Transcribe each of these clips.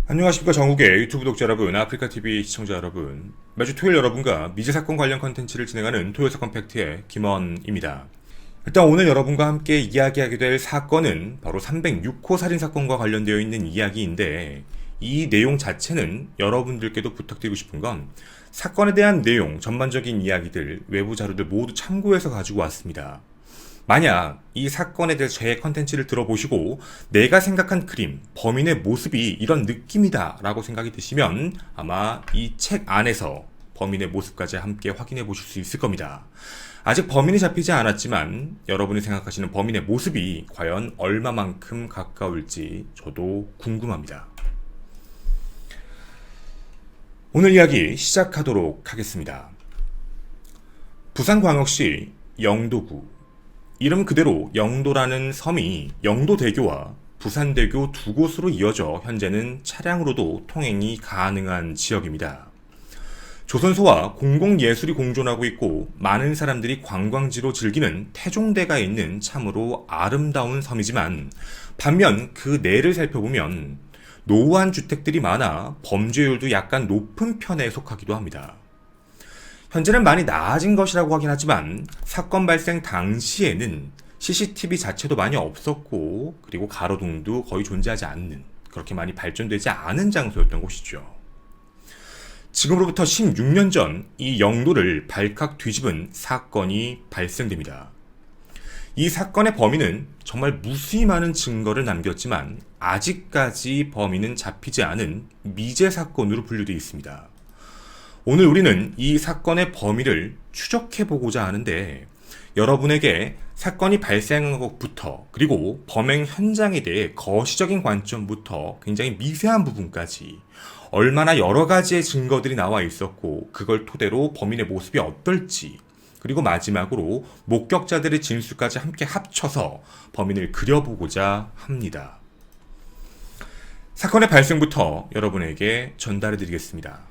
안녕하십니까. 전국의 유튜브 독자 여러분, 아프리카TV 시청자 여러분, 매주 토요일 여러분과 미제 사건 관련 컨텐츠를 진행하는 토요일 사건 팩트의 김원입니다. 일단 오늘 여러분과 함께 이야기하게 될 사건은 바로 306호 살인사건과 관련되어 있는 이야기인데, 이 내용 자체는 여러분들께도 부탁드리고 싶은 건 사건에 대한 내용, 전반적인 이야기들, 외부 자료들 모두 참고해서 가지고 왔습니다. 만약 이 사건에 대해서 제 컨텐츠를 들어보시고 내가 생각한 그림, 범인의 모습이 이런 느낌이다 라고 생각이 드시면 아마 이 책 안에서 범인의 모습까지 함께 확인해 보실 수 있을 겁니다. 아직 범인이 잡히지 않았지만 여러분이 생각하시는 범인의 모습이 과연 얼마만큼 가까울지 저도 궁금합니다. 오늘 이야기 시작하도록 하겠습니다. 부산광역시 영도구, 이름 그대로 영도라는 섬이 영도대교와 부산대교 두 곳으로 이어져 현재는 차량으로도 통행이 가능한 지역입니다. 조선소와 공공예술이 공존하고 있고 많은 사람들이 관광지로 즐기는 태종대가 있는 참으로 아름다운 섬이지만, 반면 그 내를 살펴보면 노후한 주택들이 많아 범죄율도 약간 높은 편에 속하기도 합니다. 현재는 많이 나아진 것이라고 하긴 하지만 사건 발생 당시에는 CCTV 자체도 많이 없었고, 그리고 가로등도 거의 존재하지 않는, 그렇게 많이 발전되지 않은 장소였던 곳이죠. 지금으로부터 16년 전 이 영도를 발칵 뒤집은 사건이 발생됩니다. 이 사건의 범인은 정말 무수히 많은 증거를 남겼지만 아직까지 범인은 잡히지 않은 미제 사건으로 분류되어 있습니다. 오늘 우리는 이 사건의 범위를 추적해보고자 하는데, 여러분에게 사건이 발생한 것부터, 그리고 범행 현장에 대해 거시적인 관점부터 굉장히 미세한 부분까지 얼마나 여러 가지의 증거들이 나와 있었고 그걸 토대로 범인의 모습이 어떨지, 그리고 마지막으로 목격자들의 진술까지 함께 합쳐서 범인을 그려보고자 합니다. 사건의 발생부터 여러분에게 전달해드리겠습니다.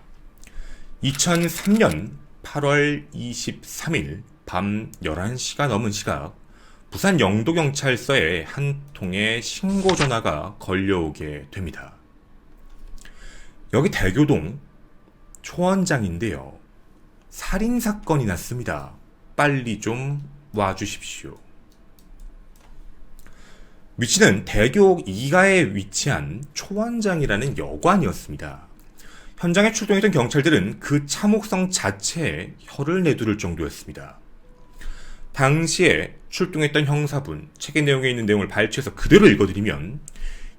2003년 8월 23일 밤 11시가 넘은 시각, 부산 영도경찰서에 한 통의 신고 전화가 걸려오게 됩니다. 여기 대교동 초원장인데요, 살인사건이 났습니다. 빨리 좀 와주십시오. 위치는 대교 2가에 위치한 초원장이라는 여관이었습니다. 현장에 출동했던 경찰들은 그 참혹성 자체에 혀를 내두를 정도였습니다. 당시에 출동했던 형사분, 책의 내용에 있는 내용을 발췌해서 그대로 읽어드리면,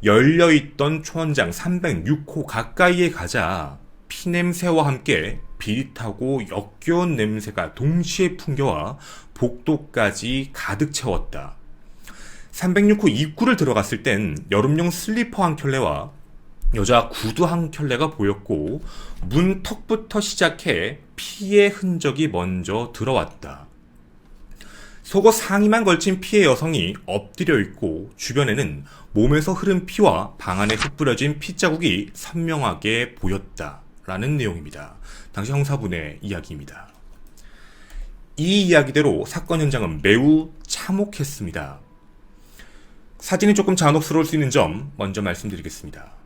열려있던 초원장 306호 가까이에 가자 피냄새와 함께 비릿하고 역겨운 냄새가 동시에 풍겨와 복도까지 가득 채웠다. 306호 입구를 들어갔을 땐 여름용 슬리퍼 한 켤레와 여자 구두 한 켤레가 보였고, 문 턱부터 시작해 피의 흔적이 먼저 들어왔다. 속옷 상의만 걸친 피해 여성이 엎드려 있고, 주변에는 몸에서 흐른 피와 방 안에 흩뿌려진 피자국이 선명하게 보였다 라는 내용입니다. 당시 형사분의 이야기입니다. 이 이야기대로 사건 현장은 매우 참혹했습니다. 사진이 조금 잔혹스러울 수 있는 점 먼저 말씀드리겠습니다.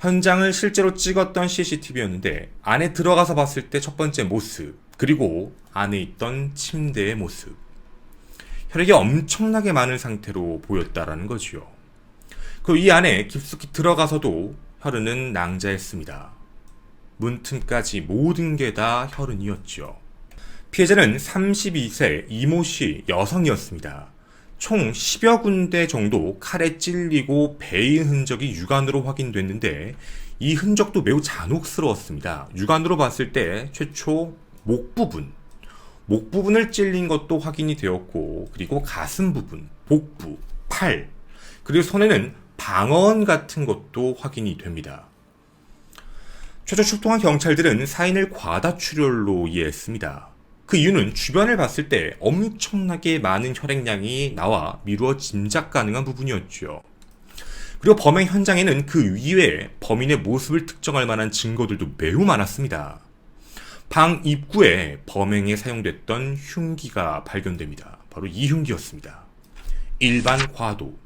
현장을 실제로 찍었던 CCTV였는데 안에 들어가서 봤을 때 첫 번째 모습, 그리고 안에 있던 침대의 모습, 혈액이 엄청나게 많은 상태로 보였다라는 거지요. 그리고 이 안에 깊숙이 들어가서도 혈흔은 낭자했습니다. 문틈까지 모든 게 다 혈흔이었죠. 피해자는 32세 이모씨 여성이었습니다. 총 10여 군데 정도 칼에 찔리고 베인 흔적이 육안으로 확인됐는데, 이 흔적도 매우 잔혹스러웠습니다. 육안으로 봤을 때 최초 목 부분을 찔린 것도 확인이 되었고, 그리고 가슴 부분, 복부, 팔, 그리고 손에는 방어원 같은 것도 확인이 됩니다. 최초 출동한 경찰들은 사인을 과다출혈로 이해했습니다. 그 이유는 주변을 봤을 때 엄청나게 많은 혈액량이 나와 미루어 짐작 가능한 부분이었죠. 그리고 범행 현장에는 그 이외에 범인의 모습을 특정할 만한 증거들도 매우 많았습니다. 방 입구에 범행에 사용됐던 흉기가 발견됩니다. 바로 이 흉기였습니다. 일반 화도.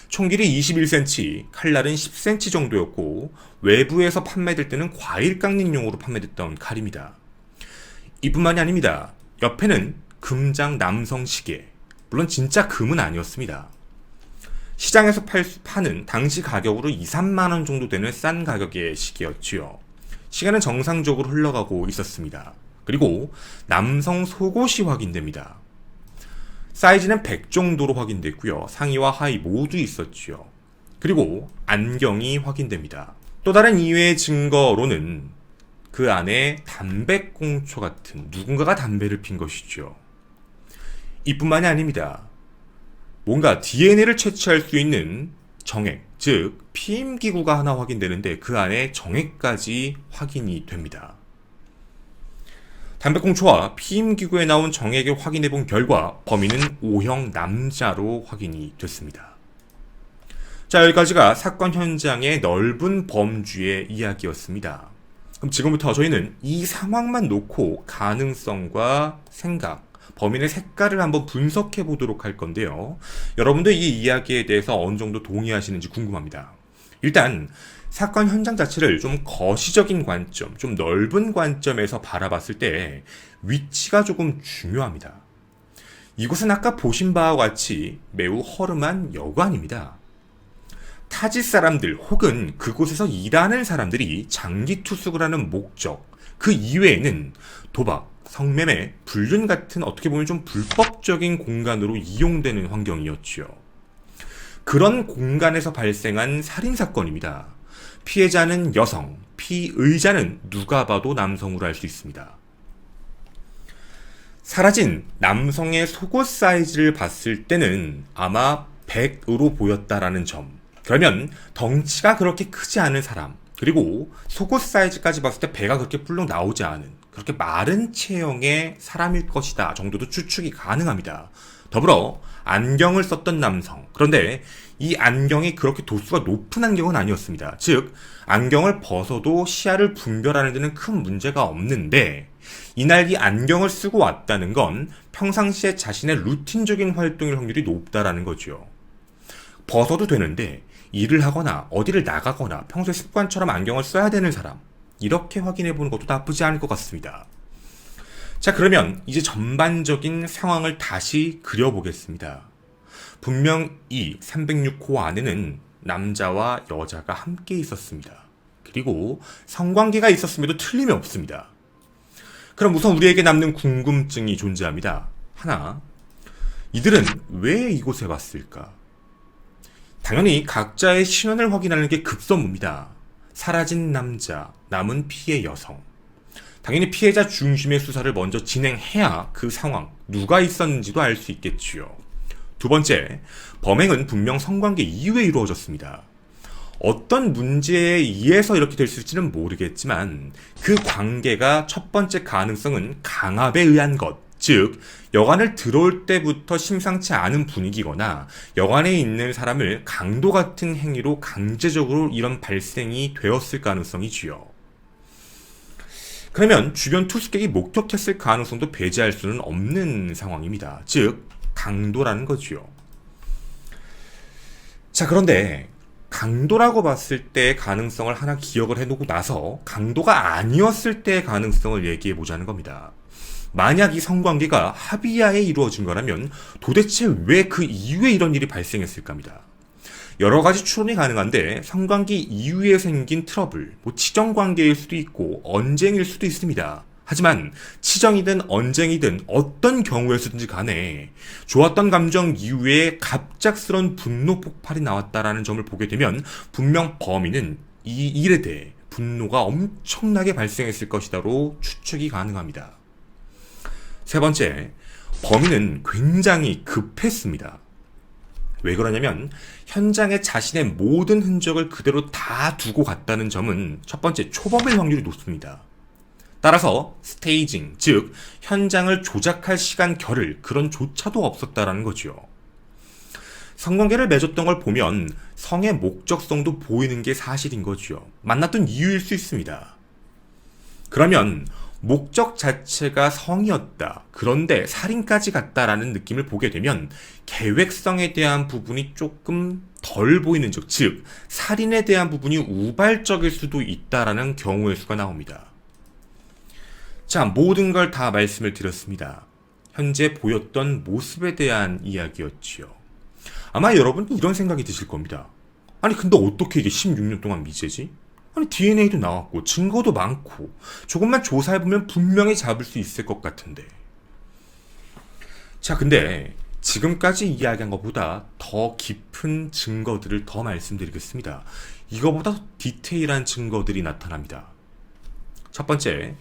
총길이 21cm, 칼날은 10cm 정도였고 외부에서 판매될 때는 과일 깎는용으로 판매됐던 칼입니다. 이뿐만이 아닙니다. 옆에는 금장 남성 시계, 물론 진짜 금은 아니었습니다. 시장에서 파는 당시 가격으로 2, 3만원 정도 되는 싼 가격의 시계였지요. 시간은 정상적으로 흘러가고 있었습니다. 그리고 남성 속옷이 확인됩니다. 사이즈는 100 정도로 확인됐고요. 상의와 하의 모두 있었지요. 그리고 안경이 확인됩니다. 또 다른 이외의 증거로는 그 안에 담배꽁초 같은 누군가가 담배를 핀 것이죠. 이뿐만이 아닙니다. 뭔가 DNA를 채취할 수 있는 정액, 즉 피임기구가 하나 확인되는데 그 안에 정액까지 확인이 됩니다. 담배꽁초와 피임기구에 나온 정액을 확인해본 결과 범인은 O형 남자로 확인이 됐습니다. 자, 여기까지가 사건 현장의 넓은 범주의 이야기였습니다. 그럼 지금부터 저희는 이 상황만 놓고 가능성과 생각, 범인의 색깔을 한번 분석해 보도록 할 건데요. 여러분들 이 이야기에 대해서 어느 정도 동의하시는지 궁금합니다. 일단 사건 현장 자체를 좀 거시적인 관점, 좀 넓은 관점에서 바라봤을 때 위치가 조금 중요합니다. 이곳은 아까 보신 바와 같이 매우 허름한 여관입니다. 타지 사람들 혹은 그곳에서 일하는 사람들이 장기 투숙을 하는 목적, 그 이외에는 도박, 성매매, 불륜 같은 어떻게 보면 좀 불법적인 공간으로 이용되는 환경이었지요. 그런 공간에서 발생한 살인사건입니다. 피해자는 여성, 피의자는 누가 봐도 남성으로 알 수 있습니다. 사라진 남성의 속옷 사이즈를 봤을 때는 아마 100으로 보였다라는 점. 그러면 덩치가 그렇게 크지 않은 사람, 그리고 속옷 사이즈까지 봤을 때 배가 그렇게 불룩 나오지 않은 그렇게 마른 체형의 사람일 것이다 정도도 추측이 가능합니다. 더불어 안경을 썼던 남성, 그런데 이 안경이 그렇게 도수가 높은 안경은 아니었습니다. 즉 안경을 벗어도 시야를 분별하는 데는 큰 문제가 없는데 이날 이 안경을 쓰고 왔다는 건 평상시에 자신의 루틴적인 활동일 확률이 높다라는 거죠. 벗어도 되는데 일을 하거나 어디를 나가거나 평소에 습관처럼 안경을 써야 되는 사람, 이렇게 확인해 보는 것도 나쁘지 않을 것 같습니다. 자, 그러면 이제 전반적인 상황을 다시 그려보겠습니다. 분명 이 306호 안에는 남자와 여자가 함께 있었습니다. 그리고 성관계가 있었음에도 틀림이 없습니다. 그럼 우선 우리에게 남는 궁금증이 존재합니다. 하나, 이들은 왜 이곳에 왔을까? 당연히 각자의 신원을 확인하는 게 급선무입니다. 사라진 남자, 남은 피해 여성. 당연히 피해자 중심의 수사를 먼저 진행해야 그 상황, 누가 있었는지도 알 수 있겠지요. 두 번째, 범행은 분명 성관계 이후에 이루어졌습니다. 어떤 문제에 의해서 이렇게 될 수 있을지는 모르겠지만 그 관계가 첫 번째 가능성은 강압에 의한 것, 즉 여관을 들어올 때부터 심상치 않은 분위기거나 여관에 있는 사람을 강도 같은 행위로 강제적으로 이런 발생이 되었을 가능성이지요. 그러면 주변 투숙객이 목격했을 가능성도 배제할 수는 없는 상황입니다. 즉 강도라는 거지요. 자, 그런데 강도라고 봤을 때의 가능성을 하나 기억을 해놓고 나서 강도가 아니었을 때의 가능성을 얘기해 보자는 겁니다. 만약 이 성관계가 합의하에 이루어진 거라면 도대체 왜 그 이후에 이런 일이 발생했을까입니다. 여러 가지 추론이 가능한데 성관계 이후에 생긴 트러블, 치정관계일 수도 있고 언쟁일 수도 있습니다. 하지만 치정이든 언쟁이든 어떤 경우였든지 간에 좋았던 감정 이후에 갑작스런 분노 폭발이 나왔다라는 점을 보게 되면 분명 범인은 이 일에 대해 분노가 엄청나게 발생했을 것이다로 추측이 가능합니다. 세 번째, 범인은 굉장히 급했습니다. 왜 그러냐면 현장에 자신의 모든 흔적을 그대로 다 두고 갔다는 점은 첫 번째, 초범일 확률이 높습니다. 따라서 스테이징, 즉 현장을 조작할 시간 겨를 그런 조차도 없었다라는 거죠. 성관계를 맺었던 걸 보면 성의 목적성도 보이는 게 사실인 거죠. 만났던 이유일 수 있습니다. 그러면 목적 자체가 성이었다. 그런데 살인까지 갔다라는 느낌을 보게 되면 계획성에 대한 부분이 조금 덜 보이는 즉 살인에 대한 부분이 우발적일 수도 있다라는 경우의 수가 나옵니다. 자, 모든 걸 다 말씀을 드렸습니다. 현재 보였던 모습에 대한 이야기였지요. 아마 여러분 이런 생각이 드실 겁니다. 아니 근데 어떻게 이게 16년 동안 미제지? 아니 DNA도 나왔고 증거도 많고 조금만 조사해보면 분명히 잡을 수 있을 것 같은데. 자, 근데 지금까지 이야기한 것보다 더 깊은 증거들을 더 말씀드리겠습니다. 이거보다 더 디테일한 증거들이 나타납니다. 첫 번째,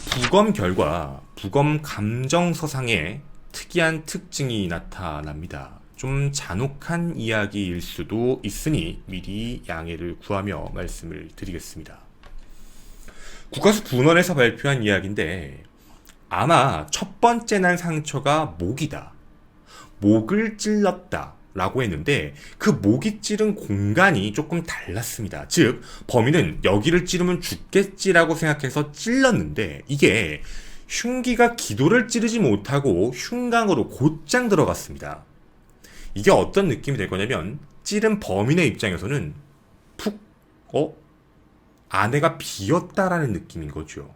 부검 결과 부검 감정서상에 특이한 특징이 나타납니다. 좀 잔혹한 이야기일 수도 있으니 미리 양해를 구하며 말씀을 드리겠습니다. 국가수 분원에서 발표한 이야기인데 아마 첫 번째 난 상처가 목이다. 목을 찔렀다 라고 했는데 그 목이 찌른 공간이 조금 달랐습니다. 즉 범인은 여기를 찌르면 죽겠지라고 생각해서 찔렀는데 이게 흉기가 기도를 찌르지 못하고 흉곽으로 곧장 들어갔습니다. 이게 어떤 느낌이 될 거냐면 찌른 범인의 입장에서는 푹 아내가 비었다라는 느낌인 거죠.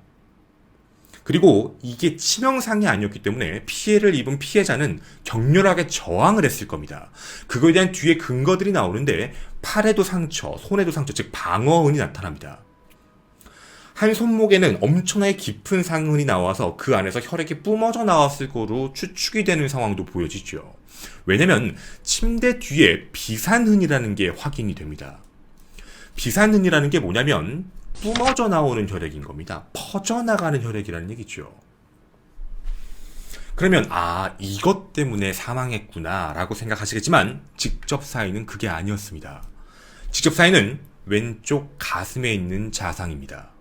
그리고 이게 치명상이 아니었기 때문에 피해를 입은 피해자는 격렬하게 저항을 했을 겁니다. 그거에 대한 뒤에 근거들이 나오는데 팔에도 상처, 손에도 상처, 즉 방어흔이 나타납니다. 한 손목에는 엄청나게 깊은 상흔이 나와서 그 안에서 혈액이 뿜어져 나왔을 거로 추측이 되는 상황도 보여지죠. 왜냐면 침대 뒤에 비산흔이라는 게 확인이 됩니다. 비산흔이라는 게 뭐냐면 뿜어져 나오는 혈액인 겁니다. 퍼져나가는 혈액이라는 얘기죠. 그러면 이것 때문에 사망했구나 라고 생각하시겠지만 직접 사인은 그게 아니었습니다. 직접 사인은 왼쪽 가슴에 있는 자상입니다.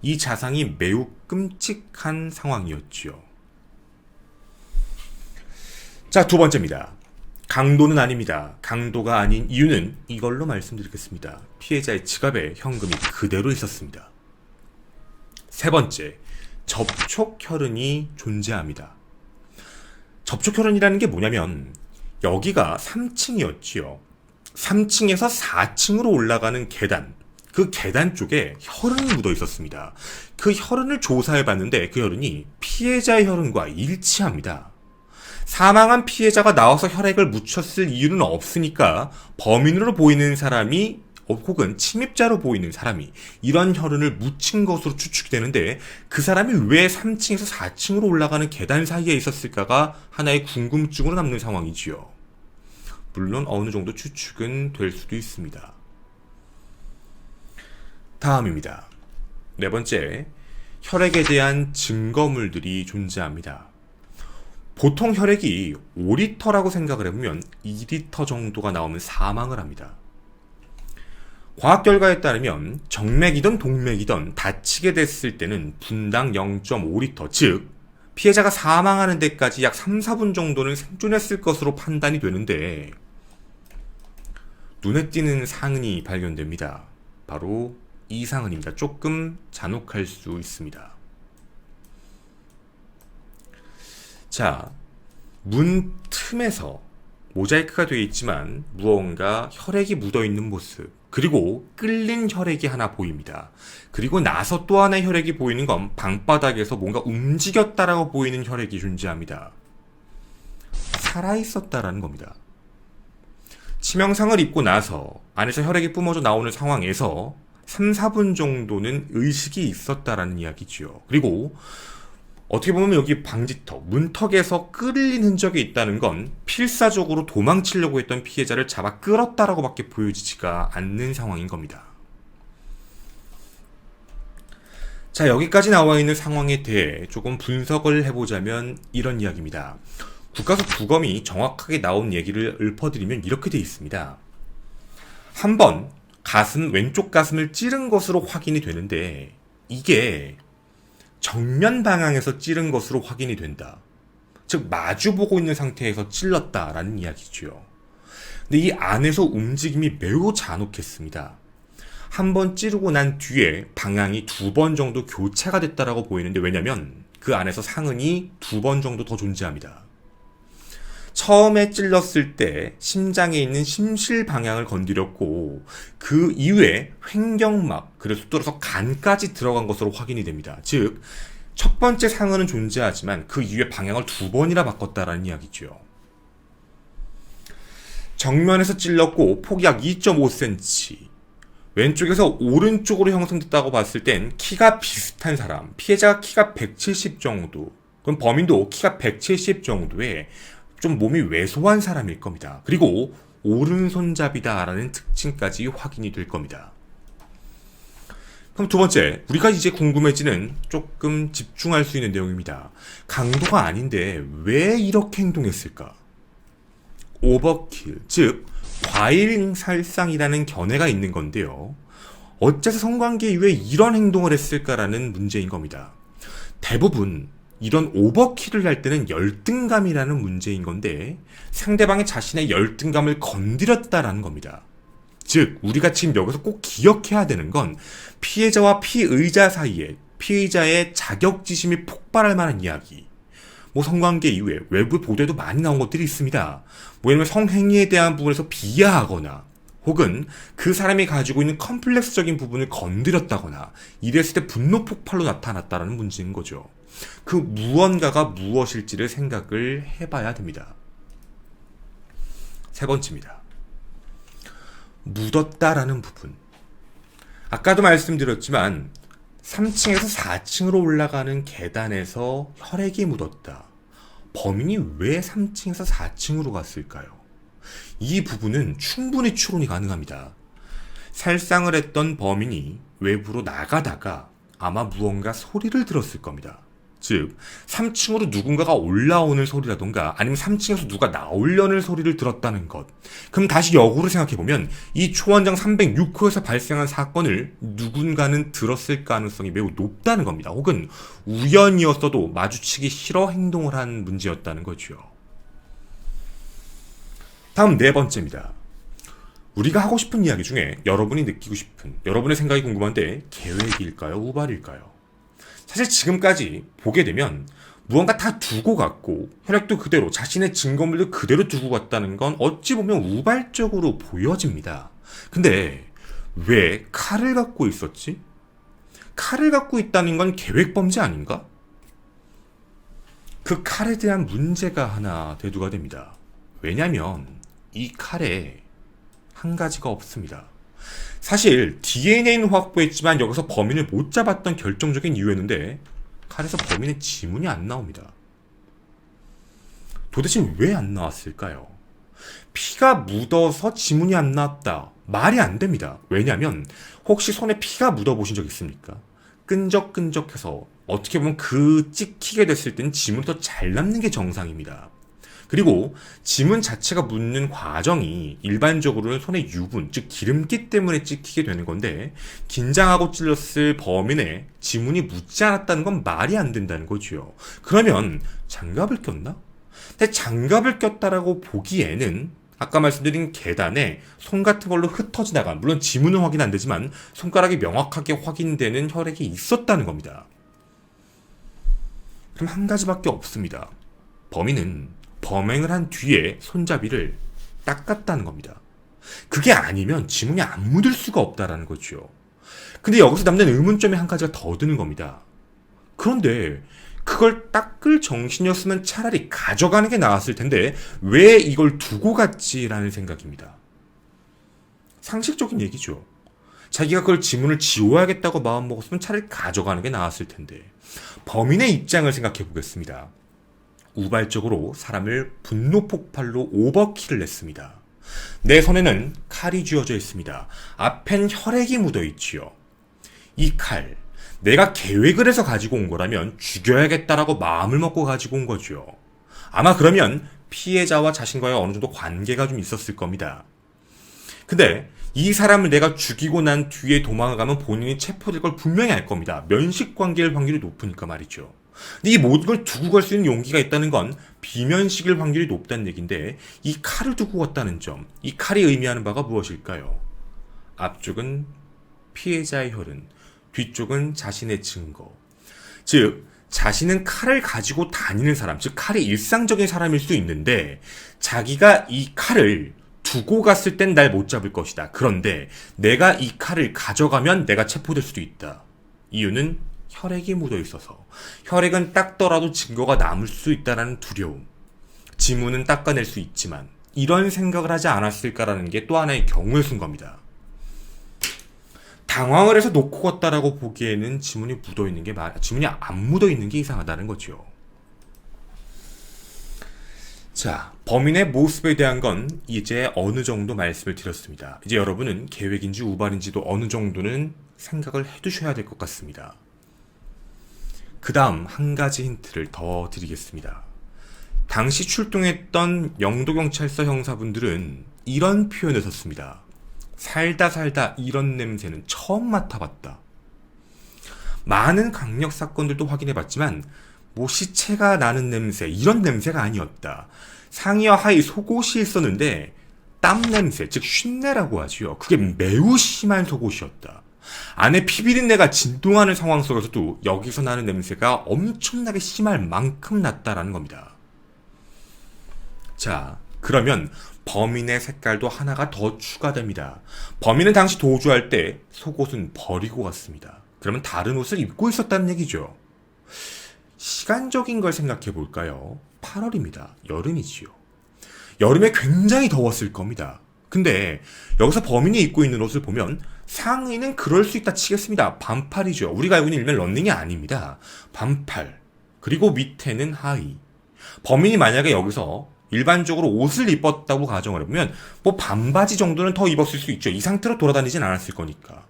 이 자상이 매우 끔찍한 상황이었죠. 자, 두 번째입니다. 강도는 아닙니다. 강도가 아닌 이유는 이걸로 말씀드리겠습니다. 피해자의 지갑에 현금이 그대로 있었습니다. 세 번째, 접촉혈흔이 존재합니다. 접촉혈흔이라는 게 뭐냐면 여기가 3층이었지요. 3층에서 4층으로 올라가는 계단, 그 계단 쪽에 혈흔이 묻어 있었습니다. 그 혈흔을 조사해봤는데 그 혈흔이 피해자의 혈흔과 일치합니다. 사망한 피해자가 나와서 혈액을 묻혔을 이유는 없으니까 범인으로 보이는 사람이 혹은 침입자로 보이는 사람이 이런 혈흔을 묻힌 것으로 추측이 되는데 그 사람이 왜 3층에서 4층으로 올라가는 계단 사이에 있었을까가 하나의 궁금증으로 남는 상황이지요. 물론 어느 정도 추측은 될 수도 있습니다. 다음입니다. 네 번째, 혈액에 대한 증거물들이 존재합니다. 보통 혈액이 5리터라고 생각을 해보면 2리터 정도가 나오면 사망을 합니다. 과학 결과에 따르면 정맥이든 동맥이든 다치게 됐을 때는 분당 0.5리터, 즉 피해자가 사망하는 데까지 약 3, 4분 정도는 생존했을 것으로 판단이 되는데 눈에 띄는 상흔이 발견됩니다. 바로 이 상흔입니다. 조금 잔혹할 수 있습니다. 자, 문 틈에서 모자이크가 되어 있지만 무언가 혈액이 묻어있는 모습, 그리고 끓는 혈액이 하나 보입니다. 그리고 나서 또 하나의 혈액이 보이는 건 방바닥에서 뭔가 움직였다라고 보이는 혈액이 존재합니다. 살아있었다라는 겁니다. 치명상을 입고 나서 안에서 혈액이 뿜어져 나오는 상황에서 3, 4분 정도는 의식이 있었다라는 이야기지요. 그리고 어떻게 보면 여기 방지턱, 문턱에서 끌린 흔적이 있다는 건 필사적으로 도망치려고 했던 피해자를 잡아 끌었다라고 밖에 보여지지가 않는 상황인 겁니다. 자, 여기까지 나와 있는 상황에 대해 조금 분석을 해보자면 이런 이야기입니다. 국가수 부검이 정확하게 나온 얘기를 읊어드리면 이렇게 되어 있습니다. 한 번 왼쪽 가슴을 찌른 것으로 확인이 되는데 이게 정면 방향에서 찌른 것으로 확인이 된다. 즉 마주보고 있는 상태에서 찔렀다라는 이야기죠. 근데 이 안에서 움직임이 매우 잔혹했습니다. 한 번 찌르고 난 뒤에 방향이 2번 정도 교차가 됐다라고 보이는데, 왜냐면 그 안에서 상흔이 2번 정도 더 존재합니다. 처음에 찔렀을 때 심장에 있는 심실 방향을 건드렸고, 그 이후에 횡격막, 그래서 뚫어서 간까지 들어간 것으로 확인이 됩니다. 즉, 첫 번째 상흔은 존재하지만 그 이후에 방향을 2번이나 바꿨다라는 이야기죠. 정면에서 찔렀고 폭이 약 2.5cm, 왼쪽에서 오른쪽으로 형성됐다고 봤을 땐 키가 비슷한 사람, 피해자가 키가 170 정도, 그럼 범인도 키가 170 정도의 좀 몸이 왜소한 사람일 겁니다. 그리고 오른손잡이다라는 특징까지 확인이 될 겁니다. 그럼 두 번째, 우리가 이제 궁금해지는 조금 집중할 수 있는 내용입니다. 강도가 아닌데 왜 이렇게 행동했을까? 오버킬, 즉 과잉살상이라는 견해가 있는 건데요. 어째서 성관계 이후에 이런 행동을 했을까라는 문제인 겁니다. 대부분 이런 오버킬을 할 때는 열등감이라는 문제인 건데, 상대방이 자신의 열등감을 건드렸다라는 겁니다. 즉, 우리가 지금 여기서 꼭 기억해야 되는 건 피해자와 피의자 사이에 피의자의 자격지심이 폭발할 만한 이야기, 성관계 이후에 외부 보도에도 많이 나온 것들이 있습니다. 예를 들면 성행위에 대한 부분에서 비하하거나, 혹은 그 사람이 가지고 있는 컴플렉스적인 부분을 건드렸다거나, 이랬을 때 분노 폭발로 나타났다는 문제인 거죠. 그 무언가가 무엇일지를 생각을 해봐야 됩니다. 세 번째입니다. 묻었다라는 부분. 아까도 말씀드렸지만 3층에서 4층으로 올라가는 계단에서 혈액이 묻었다. 범인이 왜 3층에서 4층으로 갔을까요? 이 부분은 충분히 추론이 가능합니다. 살상을 했던 범인이 외부로 나가다가 아마 무언가 소리를 들었을 겁니다. 즉, 3층으로 누군가가 올라오는 소리라던가 아니면 3층에서 누가 나오려는 소리를 들었다는 것. 그럼 다시 역으로 생각해보면 이 초원장 306호에서 발생한 사건을 누군가는 들었을 가능성이 매우 높다는 겁니다. 혹은 우연이었어도 마주치기 싫어 행동을 한 문제였다는 거죠. 다음 네 번째입니다. 우리가 하고 싶은 이야기 중에 여러분이 느끼고 싶은, 여러분의 생각이 궁금한데 계획일까요? 우발일까요? 사실 지금까지 보게 되면 무언가 다 두고 갔고 혈액도 그대로, 자신의 증거물도 그대로 두고 갔다는 건 어찌 보면 우발적으로 보여집니다. 근데 왜 칼을 갖고 있었지? 칼을 갖고 있다는 건 계획범죄 아닌가? 그 칼에 대한 문제가 하나 대두가 됩니다. 왜냐면 이 칼에 한 가지가 없습니다. 사실 DNA는 확보했지만 여기서 범인을 못 잡았던 결정적인 이유였는데, 칼에서 범인의 지문이 안 나옵니다. 도대체 왜 안 나왔을까요? 피가 묻어서 지문이 안 나왔다. 말이 안 됩니다. 왜냐면 혹시 손에 피가 묻어보신 적 있습니까? 끈적끈적해서 어떻게 보면 그 찍히게 됐을 땐 지문이 더 잘 남는 게 정상입니다. 그리고 지문 자체가 묻는 과정이 일반적으로는 손의 유분, 즉 기름기 때문에 찍히게 되는 건데, 긴장하고 찔렀을 범인의 지문이 묻지 않았다는 건 말이 안 된다는 거죠. 그러면 장갑을 꼈나? 근데 장갑을 꼈다라고 보기에는 아까 말씀드린 계단에 손 같은 걸로 흩어지다가, 물론 지문은 확인 안 되지만 손가락이 명확하게 확인되는 혈액이 있었다는 겁니다. 그럼 한 가지밖에 없습니다. 범인은 범행을 한 뒤에 손잡이를 닦았다는 겁니다. 그게 아니면 지문이 안 묻을 수가 없다라는 거죠. 근데 여기서 남는 의문점이 한 가지가 더 드는 겁니다. 그런데 그걸 닦을 정신이었으면 차라리 가져가는 게 나았을 텐데 왜 이걸 두고 갔지라는 생각입니다. 상식적인 얘기죠. 자기가 그걸 지문을 지워야겠다고 마음먹었으면 차라리 가져가는 게 나았을 텐데. 범인의 입장을 생각해 보겠습니다. 우발적으로 사람을 분노 폭발로 오버킬을 냈습니다. 내 손에는 칼이 쥐어져 있습니다. 앞엔 혈액이 묻어 있지요. 이 칼, 내가 계획을 해서 가지고 온 거라면 죽여야겠다라고 마음을 먹고 가지고 온 거죠. 아마 그러면 피해자와 자신과의 어느 정도 관계가 좀 있었을 겁니다. 근데 이 사람을 내가 죽이고 난 뒤에 도망을 가면 본인이 체포될 걸 분명히 알 겁니다. 면식 관계일 확률이 높으니까 말이죠. 근데 이 모든 걸 두고 갈 수 있는 용기가 있다는 건 비면식일 확률이 높다는 얘기인데, 이 칼을 두고 갔다는 점, 이 칼이 의미하는 바가 무엇일까요? 앞쪽은 피해자의 혈흔, 뒤쪽은 자신의 증거. 즉 자신은 칼을 가지고 다니는 사람, 즉 칼이 일상적인 사람일 수 있는데 자기가 이 칼을 두고 갔을 땐 날 못 잡을 것이다. 그런데 내가 이 칼을 가져가면 내가 체포될 수도 있다. 이유는 혈액이 묻어 있어서. 혈액은 닦더라도 증거가 남을 수 있다는 두려움. 지문은 닦아낼 수 있지만 이런 생각을 하지 않았을까라는 게 또 하나의 경우의 순 겁니다. 당황을 해서 놓고 갔다라고 보기에는 지문이 묻어있는 게 지문이 안 묻어있는 게 이상하다는 거죠. 자, 범인의 모습에 대한 건 이제 어느 정도 말씀을 드렸습니다. 이제 여러분은 계획인지 우발인지도 어느 정도는 생각을 해두셔야 될 것 같습니다. 그 다음 한 가지 힌트를 더 드리겠습니다. 당시 출동했던 영도경찰서 형사분들은 이런 표현을 썼습니다. 살다 이런 냄새는 처음 맡아봤다. 많은 강력 사건들도 확인해봤지만 시체가 나는 냄새, 이런 냄새가 아니었다. 상의와 하의 속옷이 있었는데 땀 냄새, 즉 쉰내라고 하지요. 그게 매우 심한 속옷이었다. 안에 피비린내가 진동하는 상황 속에서도 여기서 나는 냄새가 엄청나게 심할 만큼 났다라는 겁니다. 자, 그러면 범인의 색깔도 하나가 더 추가됩니다. 범인은 당시 도주할 때 속옷은 버리고 갔습니다. 그러면 다른 옷을 입고 있었다는 얘기죠. 시간적인 걸 생각해 볼까요? 8월입니다. 여름이지요. 여름에 굉장히 더웠을 겁니다. 근데 여기서 범인이 입고 있는 옷을 보면 상의는 그럴 수 있다 치겠습니다. 반팔이죠. 우리가 알고 있는 일명 런닝이 아닙니다. 반팔. 그리고 밑에는 하의. 범인이 만약에 여기서 일반적으로 옷을 입었다고 가정을 해보면 반바지 정도는 더 입었을 수 있죠. 이 상태로 돌아다니진 않았을 거니까.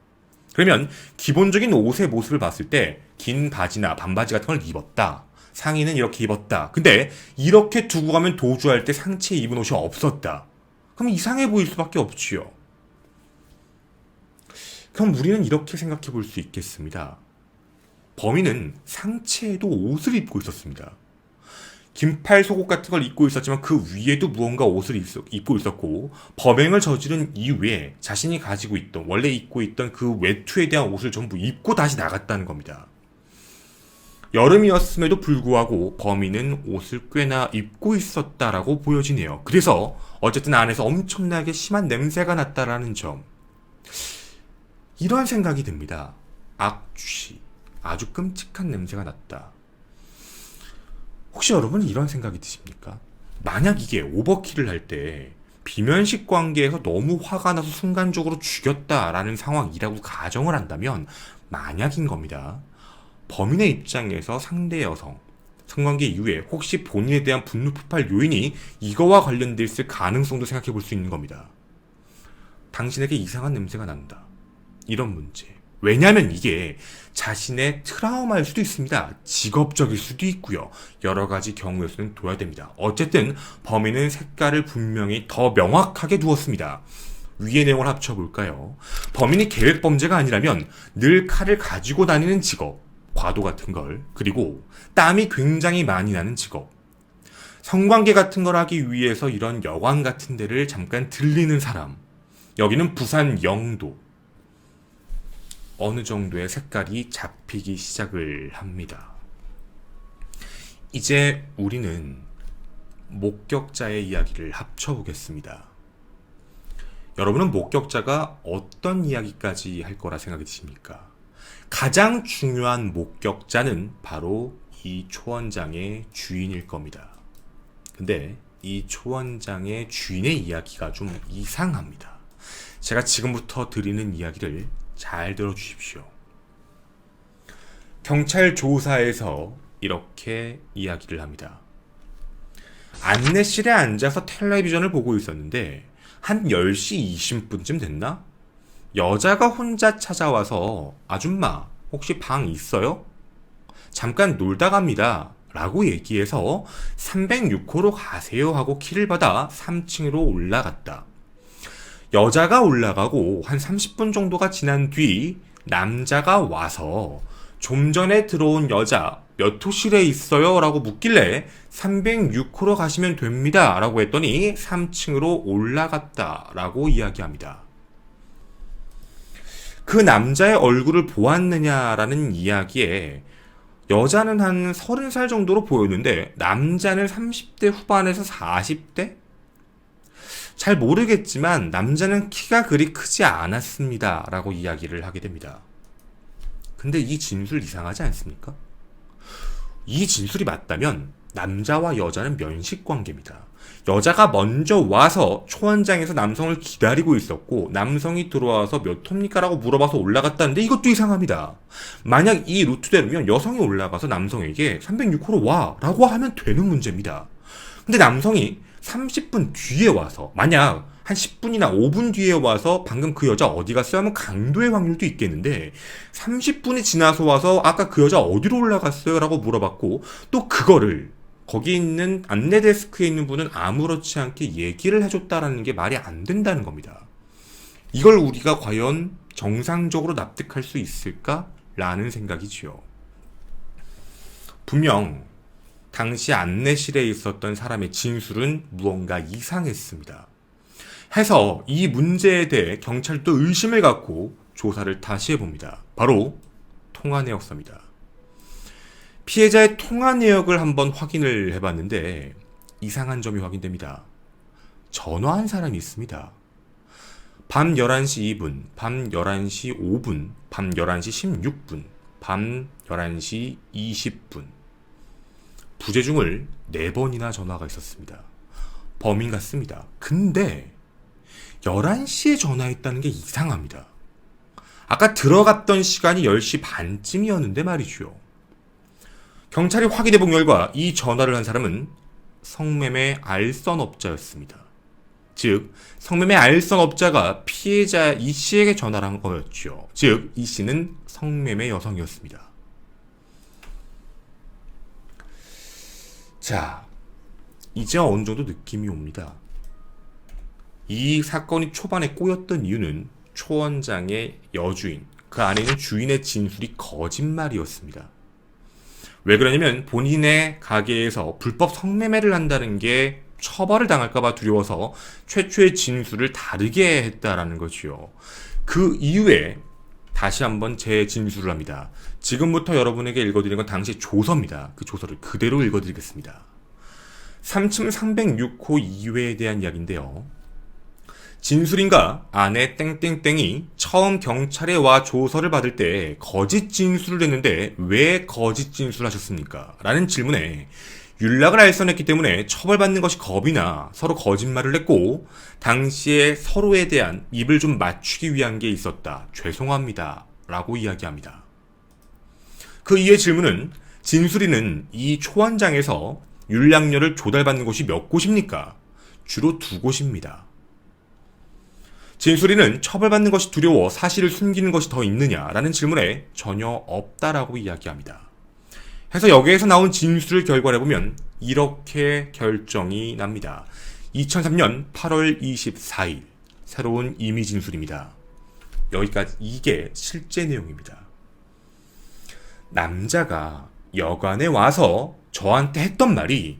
그러면 기본적인 옷의 모습을 봤을 때 긴 바지나 반바지 같은 걸 입었다. 상의는 이렇게 입었다. 근데 이렇게 두고 가면 도주할 때 상체에 입은 옷이 없었다. 그럼 이상해 보일 수밖에 없지요. 그럼 우리는 이렇게 생각해 볼 수 있겠습니다. 범인은 상체에도 옷을 입고 있었습니다. 긴팔 속옷 같은 걸 입고 있었지만 그 위에도 무언가 옷을 입고 있었고 범행을 저지른 이후에 자신이 가지고 있던 원래 입고 있던 그 외투에 대한 옷을 전부 입고 다시 나갔다는 겁니다. 여름이었음에도 불구하고 범인은 옷을 꽤나 입고 있었다라고 보여지네요. 그래서 어쨌든 안에서 엄청나게 심한 냄새가 났다라는 점. 이런 생각이 듭니다. 악취. 아주 끔찍한 냄새가 났다. 혹시 여러분은 이런 생각이 드십니까? 만약 이게 오버킬을 할 때 비면식 관계에서 너무 화가 나서 순간적으로 죽였다라는 상황이라고 가정을 한다면 만약인 겁니다. 범인의 입장에서 상대 여성, 성관계 이후에 혹시 본인에 대한 분노 폭발 요인이 이거와 관련돼 있을 가능성도 생각해 볼 수 있는 겁니다. 당신에게 이상한 냄새가 난다. 이런 문제. 왜냐하면 이게 자신의 트라우마일 수도 있습니다. 직업적일 수도 있고요. 여러 가지 경우의 수는 둬야 됩니다. 어쨌든 범인은 색깔을 분명히 더 명확하게 두었습니다. 위의 내용을 합쳐볼까요? 범인이 계획범죄가 아니라면 늘 칼을 가지고 다니는 직업, 과도 같은 걸, 그리고 땀이 굉장히 많이 나는 직업, 성관계 같은 걸 하기 위해서 이런 여관 같은 데를 잠깐 들리는 사람, 여기는 부산 영도, 어느 정도의 색깔이 잡히기 시작을 합니다. 이제 우리는 목격자의 이야기를 합쳐보겠습니다. 여러분은 목격자가 어떤 이야기까지 할 거라 생각이 드십니까? 가장 중요한 목격자는 바로 이 초원장의 주인일 겁니다. 근데 이 초원장의 주인의 이야기가 좀 이상합니다. 제가 지금부터 드리는 이야기를 잘 들어주십시오. 경찰 조사에서 이렇게 이야기를 합니다. 안내실에 앉아서 텔레비전을 보고 있었는데 한 10시 20분쯤 됐나? 여자가 혼자 찾아와서 아줌마 혹시 방 있어요? 잠깐 놀다 갑니다 라고 얘기해서 306호로 가세요 하고 키를 받아 3층으로 올라갔다. 여자가 올라가고 한 30분 정도가 지난 뒤 남자가 와서 좀 전에 들어온 여자 몇 호실에 있어요? 라고 묻길래 306호로 가시면 됩니다 라고 했더니 3층으로 올라갔다 라고 이야기합니다. 그 남자의 얼굴을 보았느냐라는 이야기에 여자는 한 30살 정도로 보였는데 남자는 30대 후반에서 40대? 잘 모르겠지만 남자는 키가 그리 크지 않았습니다 라고 이야기를 하게 됩니다. 근데 이 진술 이상하지 않습니까? 이 진술이 맞다면 남자와 여자는 면식관계입니다. 여자가 먼저 와서 초원장에서 남성을 기다리고 있었고 남성이 들어와서 몇 호입니까? 라고 물어봐서 올라갔다는데 이것도 이상합니다. 만약 이 루트대로면 여성이 올라가서 남성에게 306호로 와 라고 하면 되는 문제입니다. 근데 남성이 30분 뒤에 와서 만약 한 10분이나 5분 뒤에 와서 방금 그 여자 어디 갔어요? 하면 강도의 확률도 있겠는데 30분이 지나서 와서 아까 그 여자 어디로 올라갔어요? 라고 물어봤고 또 그거를 거기 있는 안내 데스크에 있는 분은 아무렇지 않게 얘기를 해줬다라는 게 말이 안 된다는 겁니다. 이걸 우리가 과연 정상적으로 납득할 수 있을까라는 생각이지요. 분명 당시 안내실에 있었던 사람의 진술은 무언가 이상했습니다. 해서 이 문제에 대해 경찰도 의심을 갖고 조사를 다시 해봅니다. 바로 통화 내역서입니다. 피해자의 통화 내역을 한번 확인을 해봤는데 이상한 점이 확인됩니다. 전화한 사람이 있습니다. 밤 11시 2분, 밤 11시 5분, 밤 11시 16분, 밤 11시 20분. 부재중을 4번이나 전화가 있었습니다. 범인 같습니다. 근데 11시에 전화했다는 게 이상합니다. 아까 들어갔던 시간이 10시 반쯤이었는데 말이죠. 경찰이 확인해본 결과 이 전화를 한 사람은 성매매 알선업자였습니다. 즉 성매매 알선업자가 피해자 이 씨에게 전화를 한 거였죠. 즉 이 씨는 성매매 여성이었습니다. 자, 이제 어느 정도 느낌이 옵니다. 이 사건이 초반에 꼬였던 이유는 초원장의 여주인, 그 안에 있는 주인의 진술이 거짓말이었습니다. 왜 그러냐면 본인의 가게에서 불법 성매매를 한다는 게 처벌을 당할까봐 두려워서 최초의 진술을 다르게 했다라는 거지요. 그 이후에 다시 한번 재진술을 합니다. 지금부터 여러분에게 읽어드리는 건 당시 조서입니다. 그 조서를 그대로 읽어드리겠습니다. 3층 306호 2회에 대한 이야기인데요. 진술인가 아내 땡땡땡이 처음 경찰에 와 조서를 받을 때 거짓 진술을 했는데 왜 거짓 진술하셨습니까? 라는 질문에 윤락을 알선했기 때문에 처벌받는 것이 겁이 나 서로 거짓말을 했고 당시에 서로에 대한 입을 좀 맞추기 위한 게 있었다. 죄송합니다. 라고 이야기합니다. 그 이후의 질문은 진술인은 이 초원장에서 윤락녀를 조달받는 곳이 몇 곳입니까? 주로 2곳입니다. 진술인은 처벌받는 것이 두려워 사실을 숨기는 것이 더 있느냐라는 질문에 전혀 없다라고 이야기합니다. 해서 여기에서 나온 진술 결과를 보면 이렇게 결정이 납니다. 2003년 8월 24일 새로운 임의 진술입니다. 여기까지 이게 실제 내용입니다. 남자가 여관에 와서 저한테 했던 말이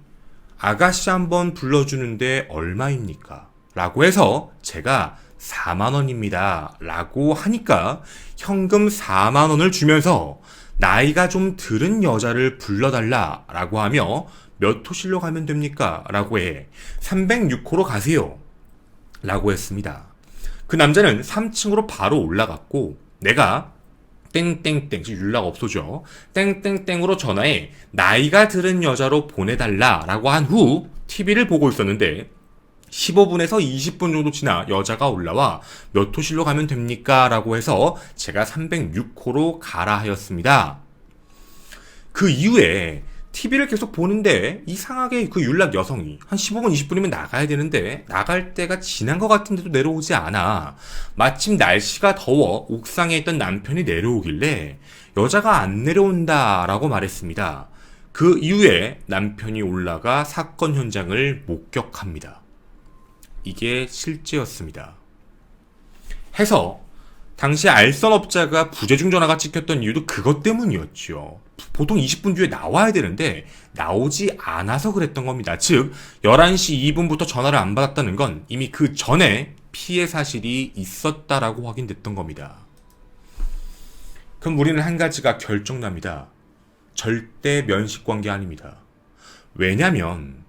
아가씨 한번 불러주는데 얼마입니까? 라고 해서 제가 4만원입니다. 라고 하니까 현금 4만원을 주면서 나이가 좀 들은 여자를 불러달라 라고 하며 몇 호실로 가면 됩니까? 라고 해 306호로 가세요. 라고 했습니다. 그 남자는 3층으로 바로 올라갔고 내가 땡땡땡, 지금 윤락 없어죠. 땡땡땡으로 전화해 나이가 들은 여자로 보내달라 라고 한 후 TV를 보고 있었는데 15분에서 20분 정도 지나 여자가 올라와 몇 호실로 가면 됩니까? 라고 해서 제가 306호로 가라 하였습니다. 그 이후에 TV를 계속 보는데 이상하게 그 윤락 여성이 한 15분, 20분이면 나가야 되는데 나갈 때가 지난 것 같은데도 내려오지 않아. 마침 날씨가 더워 옥상에 있던 남편이 내려오길래 여자가 안 내려온다 라고 말했습니다. 그 이후에 남편이 올라가 사건 현장을 목격합니다. 이게 실제였습니다. 해서 당시 알선업자가 부재중 전화가 찍혔던 이유도 그것 때문이었죠. 보통 20분 뒤에 나와야 되는데 나오지 않아서 그랬던 겁니다. 즉 11시 2분부터 전화를 안 받았다는 건 이미 그 전에 피해 사실이 있었다라고 확인됐던 겁니다. 그럼 우리는 한 가지가 결정납니다. 절대 면식관계 아닙니다. 왜냐면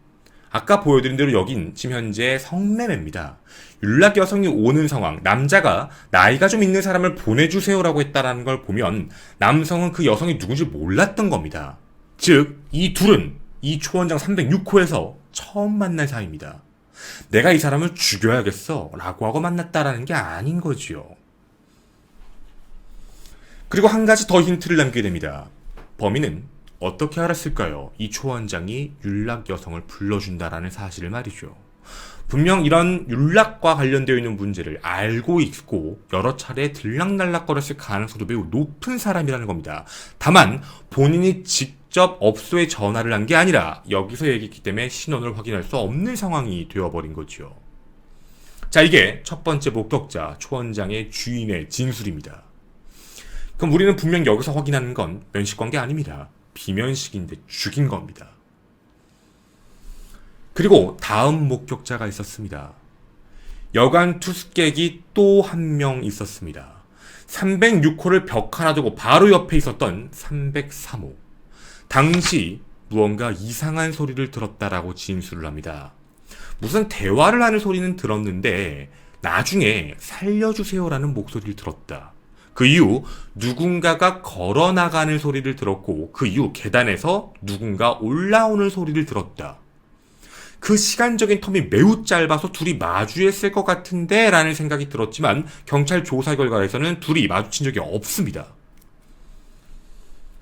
아까 보여드린 대로 여긴 지금 현재 성매매입니다. 윤락 여성이 오는 상황, 남자가 나이가 좀 있는 사람을 보내주세요라고 했다라는 걸 보면 남성은 그 여성이 누군지 몰랐던 겁니다. 즉, 이 둘은 이 초원장 306호에서 처음 만날 사이입니다. 내가 이 사람을 죽여야겠어 라고 하고 만났다라는 게 아닌 거지요. 그리고 한 가지 더 힌트를 남기게 됩니다. 범인은 어떻게 알았을까요? 이 초원장이 윤락 여성을 불러준다라는 사실을 말이죠. 분명 이런 윤락과 관련되어 있는 문제를 알고 있고 여러 차례 들락날락거렸을 가능성도 매우 높은 사람이라는 겁니다. 다만 본인이 직접 업소에 전화를 한 게 아니라 여기서 얘기했기 때문에 신원을 확인할 수 없는 상황이 되어버린 거죠. 자, 이게 첫 번째 목격자 초원장의 주인의 진술입니다. 그럼 우리는 분명 여기서 확인하는 건 면식관계 아닙니다. 비면식인데 죽인 겁니다. 그리고 다음 목격자가 있었습니다. 여관 투숙객이 또 한 명 있었습니다. 306호를 벽 하나 두고 바로 옆에 있었던 303호. 당시 무언가 이상한 소리를 들었다라고 진술을 합니다. 무슨 대화를 하는 소리는 들었는데 나중에 살려주세요라는 목소리를 들었다. 그 이후 누군가가 걸어나가는 소리를 들었고 그 이후 계단에서 누군가 올라오는 소리를 들었다. 그 시간적인 텀이 매우 짧아서 둘이 마주했을 것 같은데 라는 생각이 들었지만 경찰 조사 결과에서는 둘이 마주친 적이 없습니다.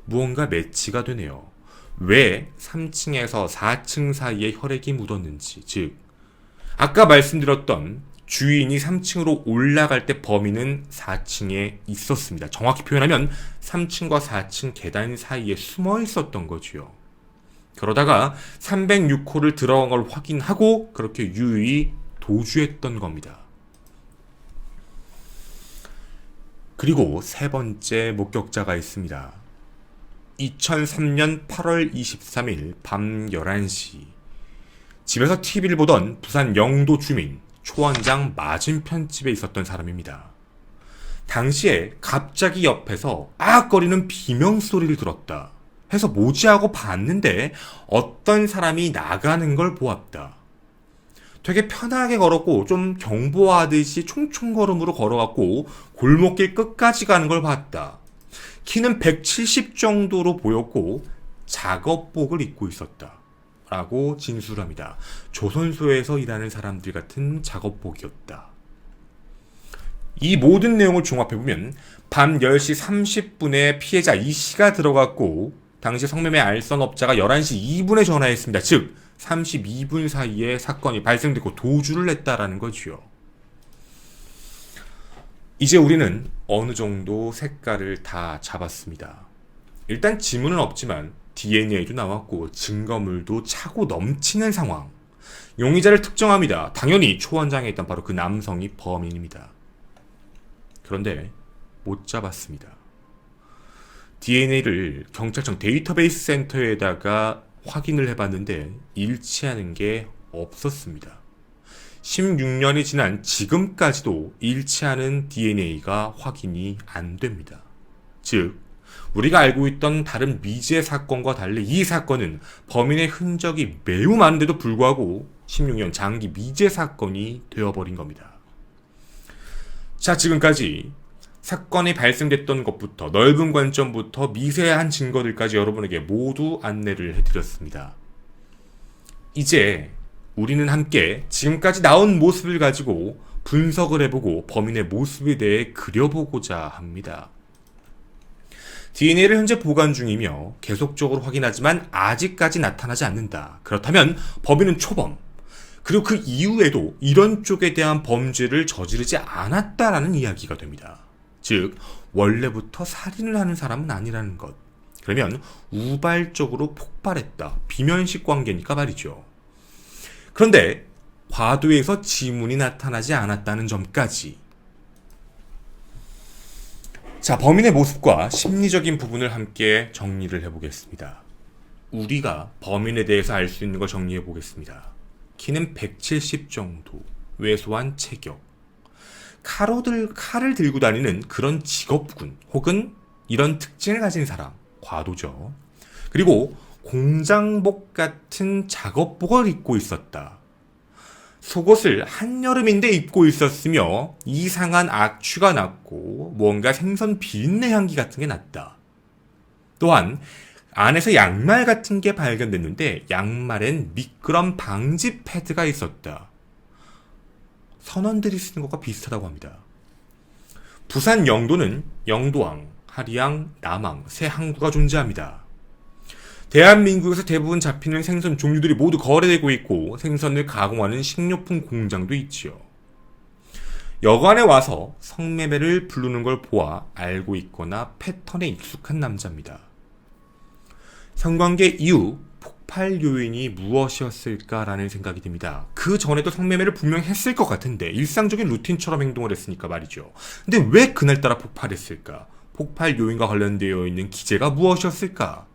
무언가 매치가 되네요. 왜 3층에서 4층 사이에 혈액이 묻었는지, 즉 아까 말씀드렸던 주인이 3층으로 올라갈 때 범인은 4층에 있었습니다. 정확히 표현하면 3층과 4층 계단 사이에 숨어 있었던 거지요. 그러다가 306호를 들어간 걸 확인하고 그렇게 유유히 도주했던 겁니다. 그리고 세 번째 목격자가 있습니다. 2003년 8월 23일 밤 11시 집에서 TV를 보던 부산 영도 주민 초원장 맞은편 집에 있었던 사람입니다. 당시에 갑자기 옆에서 아악거리는 비명소리를 들었다 해서 뭐지 하고 봤는데 어떤 사람이 나가는 걸 보았다. 되게 편하게 걸었고 좀 경보하듯이 총총걸음으로 걸어갔고 골목길 끝까지 가는 걸 봤다. 키는 170 정도로 보였고 작업복을 입고 있었다 라고 진술합니다. 조선소에서 일하는 사람들 같은 작업복이었다. 이 모든 내용을 종합해보면 밤 10시 30분에 피해자 E씨가 들어갔고 당시 성매매 알선업자가 11시 2분에 전화했습니다. 즉 32분 사이에 사건이 발생됐고 도주를 했다라는 거지요. 이제 우리는 어느 정도 색깔을 다 잡았습니다. 일단 지문은 없지만 DNA도 나왔고 증거물도 차고 넘치는 상황. 용의자를 특정합니다. 당연히 초원장에 있던 바로 그 남성이 범인입니다. 그런데 못 잡았습니다. DNA를 경찰청 데이터베이스 센터에다가 확인을 해봤는데 일치하는 게 없었습니다. 16년이 지난 지금까지도 일치하는 DNA가 확인이 안 됩니다. 즉 우리가 알고 있던 다른 미제 사건과 달리 이 사건은 범인의 흔적이 매우 많은데도 불구하고 16년 장기 미제 사건이 되어버린 겁니다. 자, 지금까지 사건이 발생됐던 것부터 넓은 관점부터 미세한 증거들까지 여러분에게 모두 안내를 해드렸습니다. 이제 우리는 함께 지금까지 나온 모습을 가지고 분석을 해보고 범인의 모습에 대해 그려보고자 합니다. DNA를 현재 보관 중이며 계속적으로 확인하지만 아직까지 나타나지 않는다. 그렇다면 범인은 초범, 그리고 그 이후에도 이런 쪽에 대한 범죄를 저지르지 않았다라는 이야기가 됩니다. 즉 원래부터 살인을 하는 사람은 아니라는 것. 그러면 우발적으로 폭발했다. 비면식 관계니까 말이죠. 그런데 과도에서 지문이 나타나지 않았다는 점까지. 자, 범인의 모습과 심리적인 부분을 함께 정리를 해보겠습니다. 우리가 범인에 대해서 알 수 있는 걸 정리해 보겠습니다. 키는 170 정도, 왜소한 체격, 칼을 들고 다니는 그런 직업군 혹은 이런 특징을 가진 사람, 과도죠. 그리고 공장복 같은 작업복을 입고 있었다. 속옷을 한여름인데 입고 있었으며 이상한 악취가 났고 뭔가 생선 비린내 향기 같은 게 났다. 또한 안에서 양말 같은 게 발견됐는데 양말엔 미끄럼 방지 패드가 있었다. 선원들이 쓰는 것과 비슷하다고 합니다. 부산 영도는 영도항, 한리항, 남항 세 항구가 존재합니다. 대한민국에서 대부분 잡히는 생선 종류들이 모두 거래되고 있고 생선을 가공하는 식료품 공장도 있지요. 여관에 와서 성매매를 부르는 걸 보아 알고 있거나 패턴에 익숙한 남자입니다. 성관계 이후 폭발 요인이 무엇이었을까라는 생각이 듭니다. 그 전에도 성매매를 분명히 했을 것 같은데 일상적인 루틴처럼 행동을 했으니까 말이죠. 근데 왜 그날따라 폭발했을까? 폭발 요인과 관련되어 있는 기제가 무엇이었을까?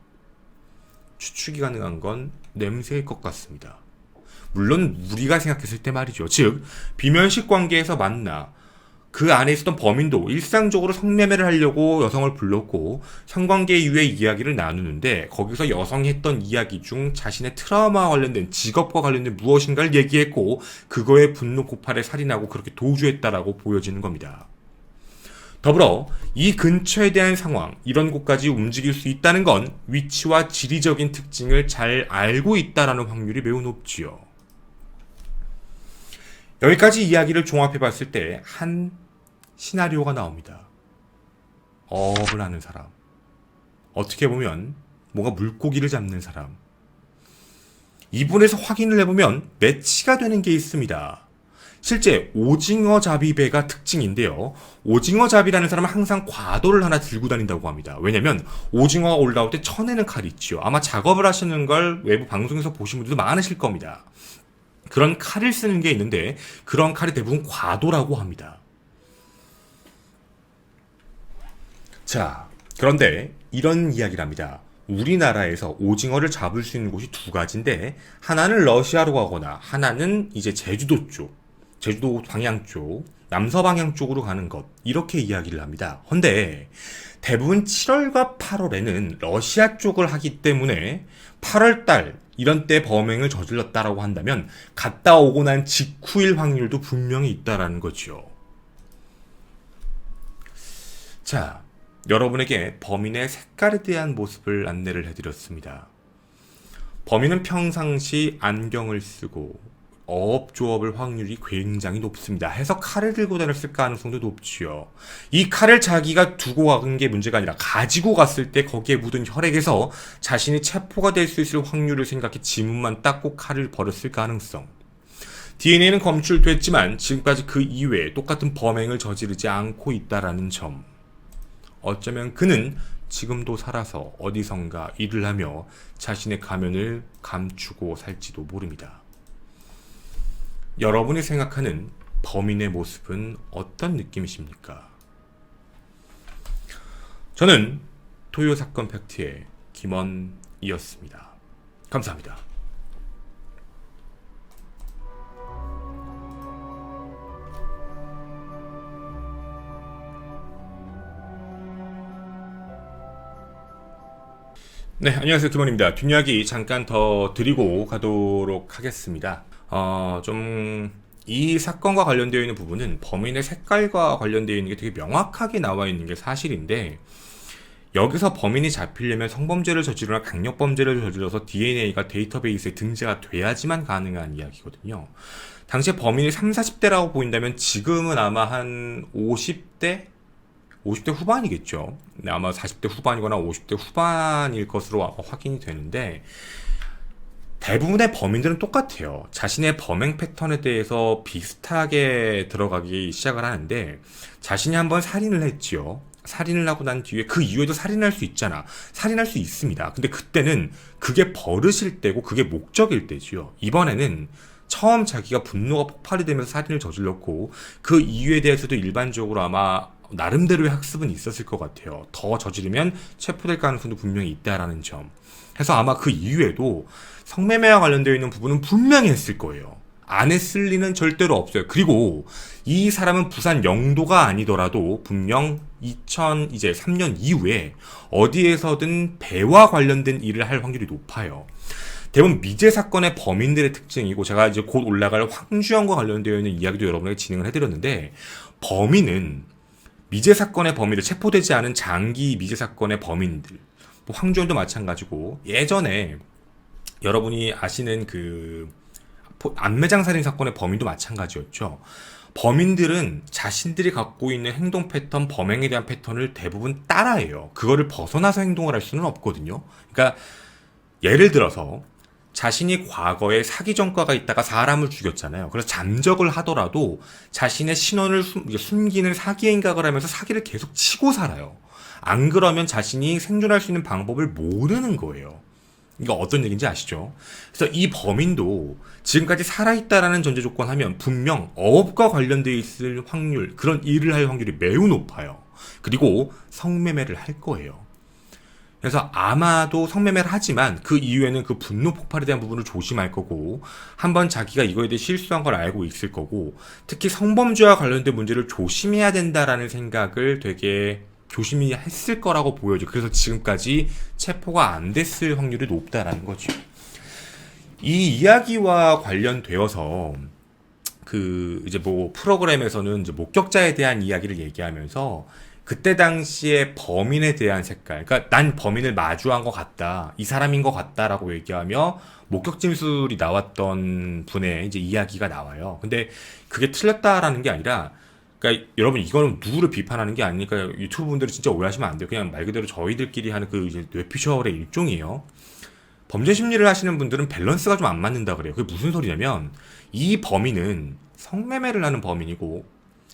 추측이 가능한 건 냄새일 것 같습니다. 물론 우리가 생각했을 때 말이죠. 즉 비면식 관계에서 만나 그 안에 있었던 범인도 일상적으로 성매매를 하려고 여성을 불렀고 성관계 이후의 이야기를 나누는데 거기서 여성이 했던 이야기 중 자신의 트라우마와 관련된 직업과 관련된 무엇인가를 얘기했고 그거에 분노 폭발에 살인하고 그렇게 도주했다라고 보여지는 겁니다. 더불어 이 근처에 대한 상황, 이런 곳까지 움직일 수 있다는 건 위치와 지리적인 특징을 잘 알고 있다라는 확률이 매우 높지요. 여기까지 이야기를 종합해봤을 때 한 시나리오가 나옵니다. 어업을 하는 사람, 어떻게 보면 뭔가 물고기를 잡는 사람. 이 부분에서 확인을 해보면 매치가 되는 게 있습니다. 실제 오징어 잡이배가 특징인데요. 오징어 잡이라는 사람은 항상 과도를 하나 들고 다닌다고 합니다. 왜냐면 오징어가 올라올 때 쳐내는 칼이 있지요. 아마 작업을 하시는 걸 외부 방송에서 보신 분들도 많으실 겁니다. 그런 칼을 쓰는 게 있는데 그런 칼이 대부분 과도라고 합니다. 자, 그런데 이런 이야기를 합니다. 우리나라에서 오징어를 잡을 수 있는 곳이 두 가지인데 하나는 러시아로 가거나 하나는 이제 제주도 쪽, 제주도 방향 쪽, 남서방향 쪽으로 가는 것, 이렇게 이야기를 합니다. 근데 대부분 7월과 8월에는 러시아 쪽을 하기 때문에 8월달 이런 때 범행을 저질렀다라고 한다면 갔다 오고 난 직후일 확률도 분명히 있다라는 거죠. 자, 여러분에게 범인의 색깔에 대한 모습을 안내를 해드렸습니다. 범인은 평상시 안경을 쓰고 어업조업을 확률이 굉장히 높습니다. 해서 칼을 들고 다녔을 가능성도 높지요. 이 칼을 자기가 두고 간 게 문제가 아니라 가지고 갔을 때 거기에 묻은 혈액에서 자신이 체포가 될 수 있을 확률을 생각해 지문만 닦고 칼을 버렸을 가능성. DNA는 검출됐지만 지금까지 그 이외에 똑같은 범행을 저지르지 않고 있다라는 점. 어쩌면 그는 지금도 살아서 어디선가 일을 하며 자신의 가면을 감추고 살지도 모릅니다. 여러분이 생각하는 범인의 모습은 어떤 느낌이십니까? 저는 토요 사건 팩트의 김원이었습니다. 감사합니다. 네, 안녕하세요. 김원입니다. 뒷이야기 잠깐 더 드리고 가도록 하겠습니다. 이 사건과 관련되어 있는 부분은 범인의 색깔과 관련되어 있는 게 되게 명확하게 나와 있는 게 사실인데, 여기서 범인이 잡히려면 성범죄를 저지르거나 강력범죄를 저질러서 DNA가 데이터베이스에 등재가 돼야지만 가능한 이야기거든요. 당시에 범인이 30, 40대라고 보인다면 지금은 아마 한 50대 후반이겠죠. 아마 40대 후반이거나 50대 후반일 것으로 확인이 되는데, 대부분의 범인들은 똑같아요. 자신의 범행 패턴에 대해서 비슷하게 들어가기 시작을 하는데, 자신이 한번 살인을 했지요. 살인을 하고 난 뒤에 그 이후에도 살인할 수 있잖아. 살인할 수 있습니다. 근데 그때는 그게 버릇일 때고 그게 목적일 때지요. 이번에는 처음 자기가 분노가 폭발이 되면서 살인을 저질렀고, 그 이유에 대해서도 일반적으로 아마 나름대로의 학습은 있었을 것 같아요. 더 저지르면 체포될 가능성도 분명히 있다라는 점. 해서 아마 그 이후에도 성매매와 관련되어 있는 부분은 분명히 했을 거예요. 안 했을 리는 절대로 없어요. 그리고 이 사람은 부산 영도가 아니더라도 분명 2003년 이후에 어디에서든 배와 관련된 일을 할 확률이 높아요. 대부분 미제 사건의 범인들의 특징이고, 제가 이제 곧 올라갈 황주영과 관련되어 있는 이야기도 여러분에게 진행을 해드렸는데, 범인은 미제 사건의 범인들, 체포되지 않은 장기 미제 사건의 범인들, 뭐 황주영도 마찬가지고, 예전에 여러분이 아시는 그 안매장 살인 사건의 범인도 마찬가지였죠. 범인들은 자신들이 갖고 있는 행동 패턴, 범행에 대한 패턴을 대부분 따라해요. 그거를 벗어나서 행동을 할 수는 없거든요. 그러니까 예를 들어서 자신이 과거에 사기 전과가 있다가 사람을 죽였잖아요. 그래서 잠적을 하더라도 자신의 신원을 숨기는 사기 행각을 하면서 사기를 계속 치고 살아요. 안 그러면 자신이 생존할 수 있는 방법을 모르는 거예요. 이거 어떤 얘기인지 아시죠? 그래서 이 범인도 지금까지 살아있다라는 전제 조건 하면 분명 어업과 관련되어 있을 확률, 그런 일을 할 확률이 매우 높아요. 그리고 성매매를 할 거예요. 그래서 아마도 성매매를 하지만 그 이후에는 그 분노 폭발에 대한 부분을 조심할 거고, 한번 자기가 이거에 대해 실수한 걸 알고 있을 거고, 특히 성범죄와 관련된 문제를 조심해야 된다라는 생각을 되게 조심히 했을 거라고 보여져. 그래서 지금까지 체포가 안 됐을 확률이 높다라는 거죠. 이 이야기와 관련되어서 그 이제 뭐 프로그램에서는 이제 목격자에 대한 이야기를 얘기하면서 그때 당시에 범인에 대한 색깔, 그러니까 난 범인을 마주한 것 같다, 이 사람인 것 같다라고 얘기하며 목격 진술이 나왔던 분의 이제 이야기가 나와요. 근데 그게 틀렸다라는 게 아니라, 그러니까 여러분 이거는 누구를 비판하는 게 아니니까 유튜브 분들이 진짜 오해하시면 안 돼요. 그냥 말 그대로 저희들끼리 하는 그 이제 뇌피셜의 일종이에요. 범죄 심리를 하시는 분들은 밸런스가 좀 안 맞는다 그래요. 그게 무슨 소리냐면, 이 범인은 성매매를 하는 범인이고,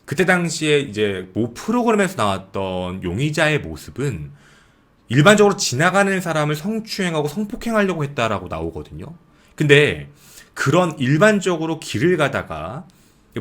그때 당시에 이제 모 프로그램에서 나왔던 용의자의 모습은 일반적으로 지나가는 사람을 성추행하고 성폭행하려고 했다라고 나오거든요. 근데 그런 일반적으로 길을 가다가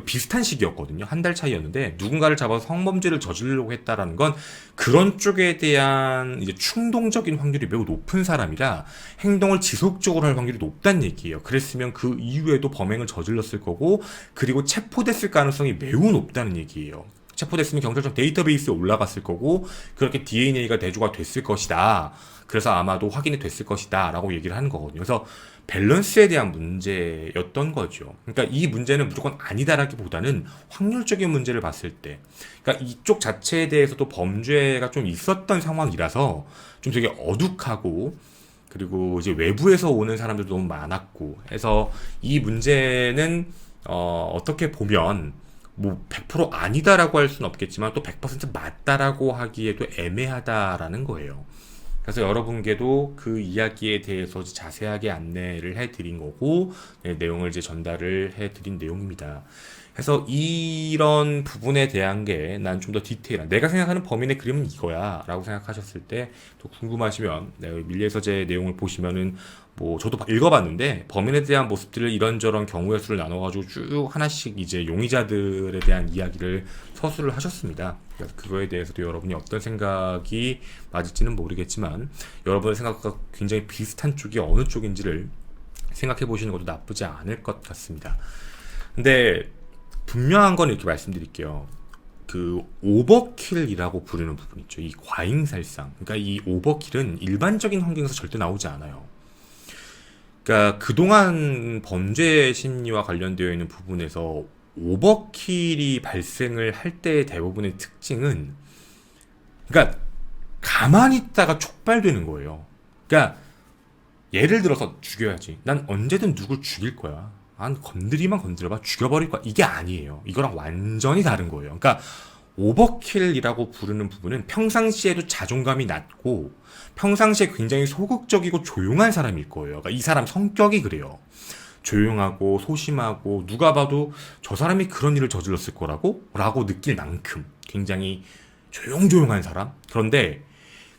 비슷한 시기였거든요. 한 달 차이였는데 누군가를 잡아서 성범죄를 저지르려고 했다라는 건 그런 쪽에 대한 이제 충동적인 확률이 매우 높은 사람이라 행동을 지속적으로 할 확률이 높다는 얘기예요. 그랬으면 그 이후에도 범행을 저질렀을 거고, 그리고 체포됐을 가능성이 매우 높다는 얘기예요. 체포됐으면 경찰청 데이터베이스에 올라갔을 거고, 그렇게 DNA가 대조가 됐을 것이다. 그래서 아마도 확인이 됐을 것이다 라고 얘기를 하는 거거든요. 그래서 밸런스에 대한 문제였던 거죠. 그러니까 이 문제는 무조건 아니다라기보다는 확률적인 문제를 봤을 때, 그러니까 이쪽 자체에 대해서도 범죄가 좀 있었던 상황이라서 좀 되게 어둑하고, 그리고 이제 외부에서 오는 사람들도 너무 많았고 해서 이 문제는 어떻게 보면 뭐 100% 아니다라고 할 수는 없겠지만 또 100% 맞다라고 하기에도 애매하다라는 거예요. 그래서 여러분께도 그 이야기에 대해서 자세하게 안내를 해드린 거고, 네, 내용을 이제 전달을 해드린 내용입니다. 그래서 이런 부분에 대한 게 난 좀 더 디테일한, 내가 생각하는 범인의 그림은 이거야 라고 생각하셨을 때 더 궁금하시면 밀리에서제 내용을 보시면은, 뭐 저도 읽어봤는데 범인에 대한 모습들을 이런저런 경우의 수를 나눠가지고 쭉 하나씩 이제 용의자들에 대한 이야기를 서술을 하셨습니다. 그래서 그거에 대해서도 여러분이 어떤 생각이 맞을지는 모르겠지만 여러분의 생각과 굉장히 비슷한 쪽이 어느 쪽인지를 생각해 보시는 것도 나쁘지 않을 것 같습니다. 근데 분명한 건 이렇게 말씀드릴게요. 그 오버킬이라고 부르는 부분 있죠. 이 과잉살상. 그러니까 이 오버킬은 일반적인 환경에서 절대 나오지 않아요. 그러니까 그동안 범죄 심리와 관련되어 있는 부분에서 오버킬이 발생을 할 때의 대부분의 특징은, 그러니까 가만히 있다가 촉발되는 거예요. 그러니까 예를 들어서 죽여야지, 난 언제든 누굴 죽일 거야, 난 건드리면 건드려봐, 죽여버릴 거야, 이게 아니에요. 이거랑 완전히 다른 거예요. 그러니까 오버킬이라고 부르는 부분은 평상시에도 자존감이 낮고 평상시에 굉장히 소극적이고 조용한 사람일 거예요. 그러니까 이 사람 성격이 그래요. 조용하고 소심하고 누가 봐도 저 사람이 그런 일을 저질렀을 거라고? 라고 느낄 만큼 굉장히 조용조용한 사람? 그런데